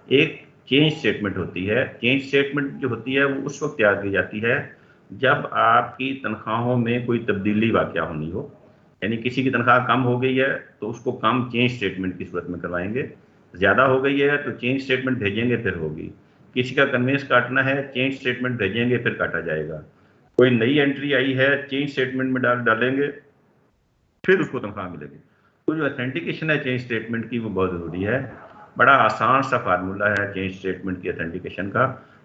एक चेंज स्टेटमेंट होती है। चेंज स्टेटमेंट जो होती है वो उस वक्त तैयार की जाती है जब आपकी तनख्वाहों में कोई तब्दीली वाक़या होनी हो, यानी किसी की तनख्वाह कम हो गई है तो उसको कम चेंज स्टेटमेंट की सूरत में करवाएंगे, ज़्यादा हो गई है तो चेंज स्टेटमेंट भेजेंगे फिर होगी, किसी का कन्वेंस काटना है चेंज स्टेटमेंट भेजेंगे फिर काटा जाएगा, कोई नई एंट्री आई है चेंज स्टेटमेंट में डालेंगे फिर उसको तनख्वाह मिलेगी। तो जो अथेंटिकेशन है चेंज स्टेटमेंट की वो बहुत ज़रूरी है। बड़ा आसान सा फार्मूला है चेंज स्टेटमेंट की अथेंटिकेशन का।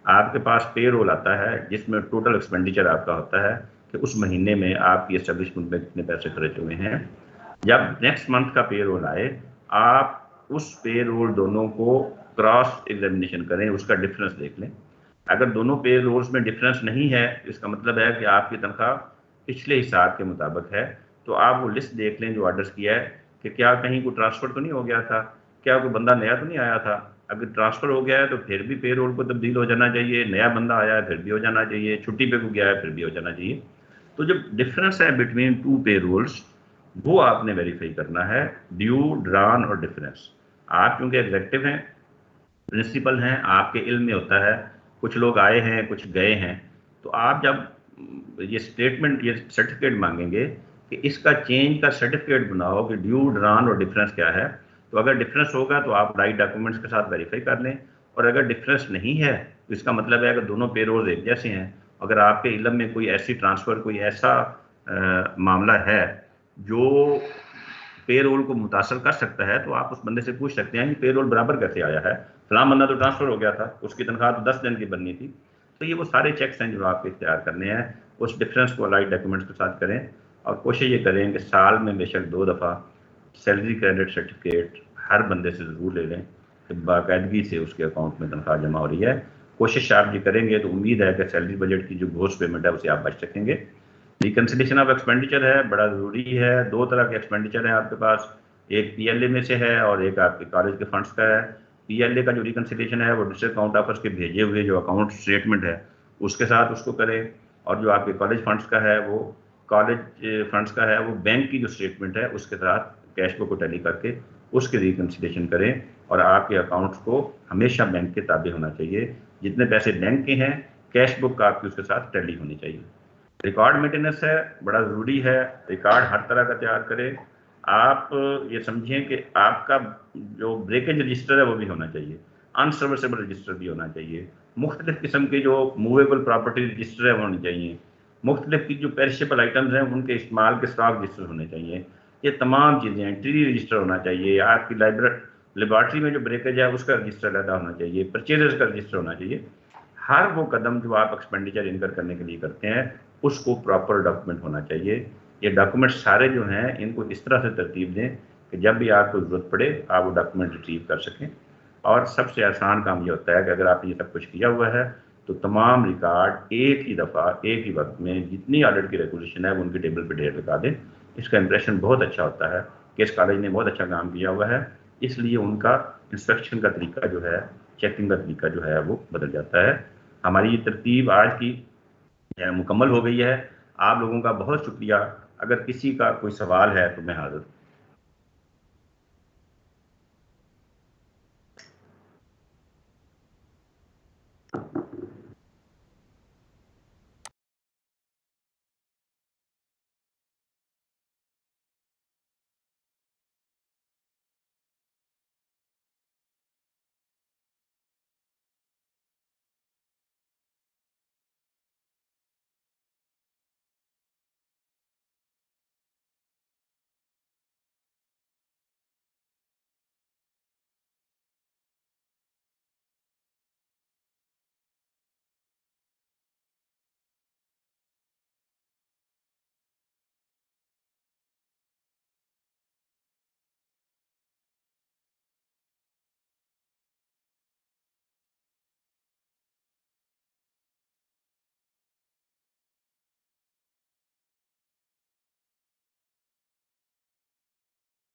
आपके पास पे रोल आता है जिसमें टोटल एक्सपेंडिचर आपका होता है कि उस महीने में आपकी एस्टेब्लिशमेंट में कितने पैसे खर्च हुए हैं। जब नेक्स्ट मंथ का पे रोल आए, आप उस पे रोल दोनों को क्रॉस एग्जामिनेशन करें, उसका डिफरेंस देख लें। अगर दोनों पे रोल्स में डिफरेंस नहीं है, इसका मतलब है कि आपकी तनख्वाह पिछले हिसाब के मुताबिक है, तो आप वो लिस्ट देख लें जो ऑर्डर्स किया है कि क्या कहीं कोई ट्रांसफ़र तो नहीं हो गया था, क्या कोई बंदा नया तो नहीं आया था। अगर ट्रांसफ़र हो गया है तो फिर भी पे रोल को तब्दील हो जाना चाहिए, नया बंदा आया है फिर भी हो जाना चाहिए, छुट्टी पे को गया है फिर भी हो जाना चाहिए। तो जो डिफरेंस है बिटवीन टू पे रोल्स वो आपने वेरीफाई करना है, ड्यू, ड्रान और डिफरेंस। आप क्योंकि एग्जेक्टिव हैं, प्रिंसिपल हैं, आपके इल्म में होता है, कुछ लोग आए हैं कुछ गए हैं, तो आप जब ये स्टेटमेंट ये सर्टिफिकेट मांगेंगे कि इसका चेंज का सर्टिफिकेट बनाओ कि ड्यू, ड्रान और डिफरेंस क्या है, तो अगर डिफरेंस होगा तो आप राइट डॉक्यूमेंट्स के साथ वेरीफाई कर लें, और अगर डिफरेंस नहीं है तो इसका मतलब है कि दोनों पेरोल्स एक जैसे हैं। अगर आपके इल्म में कोई ऐसी ट्रांसफ़र कोई ऐसा मामला है जो पे रोल को मुतासर कर सकता है, तो आप उस बंदे से पूछ सकते हैं कि पे रोल बराबर कैसे आया है, फलां बंदा तो ट्रांसफ़र हो गया था, उसकी तनख्वाह तो 10 दिन की बननी थी। तो ये वो सारे चेक्स हैं जो आपको इख्तियार करने हैं। उस डिफरेंस को राइट डॉक्यूमेंट्स के साथ करें, और कोशिश ये करें कि साल में बेशक 2 दफ़ा सैलरी क्रेडिट सर्टिफिकेट हर बंदे से ज़रूर ले लें कि बाकायदगी से उसके अकाउंट में तनख्वाह जमा हो रही है। कोशिश आप ये करेंगे तो उम्मीद है कि सैलरी बजट की जो घोष पेमेंट है उसे आप बच सकेंगे। रिकन्सिलेशन ऑफ एक्सपेंडिचर है, बड़ा ज़रूरी है। 2 तरह के एक्सपेंडिचर है आपके पास, एक पीएलए में से है और एक आपके कॉलेज के फंड्स का है। पीएलए का जो रिकन्सिलेशन है वो डिस्ट्रिक्ट अकाउंट ऑफिस के भेजे हुए जो अकाउंट स्टेटमेंट है उसके साथ उसको करें, और जो आपके कॉलेज फंड्स का है वो कॉलेज फंड्स का है वो बैंक की जो स्टेटमेंट है उसके साथ कैश बुक को टैली करके उसके रिकन्सिलेशन करें। और आपके अकाउंट्स को हमेशा बैंक के ताबे होना चाहिए, जितने पैसे बैंक के हैं कैश बुक आपकी उसके साथ टैली होनी चाहिए। रिकॉर्ड मेंटेनेंस है, बड़ा ज़रूरी है, रिकॉर्ड हर तरह का तैयार करें। आप ये समझें कि आपका जो ब्रेकेज रजिस्टर है वो भी होना चाहिए, अनसर्विसेबल रजिस्टर भी होना चाहिए, मुख्तलिफ किस्म के जो मूवेबल प्रॉपर्टी रजिस्टर है वो होने चाहिए, मुख्तलिफ की जो पेरिशेबल आइटम्स हैं उनके इस्तेमाल के स्टॉक रजिस्टर होने चाहिए। ये तमाम चीज़ें, ट्री रजिस्टर होना चाहिए, आपकी लेबॉर्ट्री में जो ब्रेकेज है उसका रजिस्टर अलग होना चाहिए, परचेजर्स का रजिस्टर होना चाहिए। हर वो कदम जो आप एक्सपेंडिचर इनकर करने के लिए करते हैं उसको प्रॉपर डॉक्यूमेंट होना चाहिए। ये डॉक्यूमेंट सारे जो हैं इनको इस तरह से तरतीब दें कि जब भी आपको ज़रूरत पड़े आप वो डॉक्यूमेंट रिट्रीव कर सकें। और सबसे आसान काम ये होता है कि अगर आपने ये सब कुछ किया हुआ है तो तमाम रिकॉर्ड एक ही दफ़ा एक ही वक्त में जितनी ऑडिट की रेगुलेशन है वो उनके टेबल पर ढेर लगा दें। इसका इंप्रेशन बहुत अच्छा होता है कि इस कॉलेज ने बहुत अच्छा काम किया हुआ है, इसलिए उनका इंस्पेक्शन का तरीका जो है, चेकिंग का तरीका जो है वो बदल जाता है। हमारी ये तरतीब आज की मुकम्मल हो गई है। आप लोगों का बहुत शुक्रिया। अगर किसी का कोई सवाल है तो मैं हाज़िर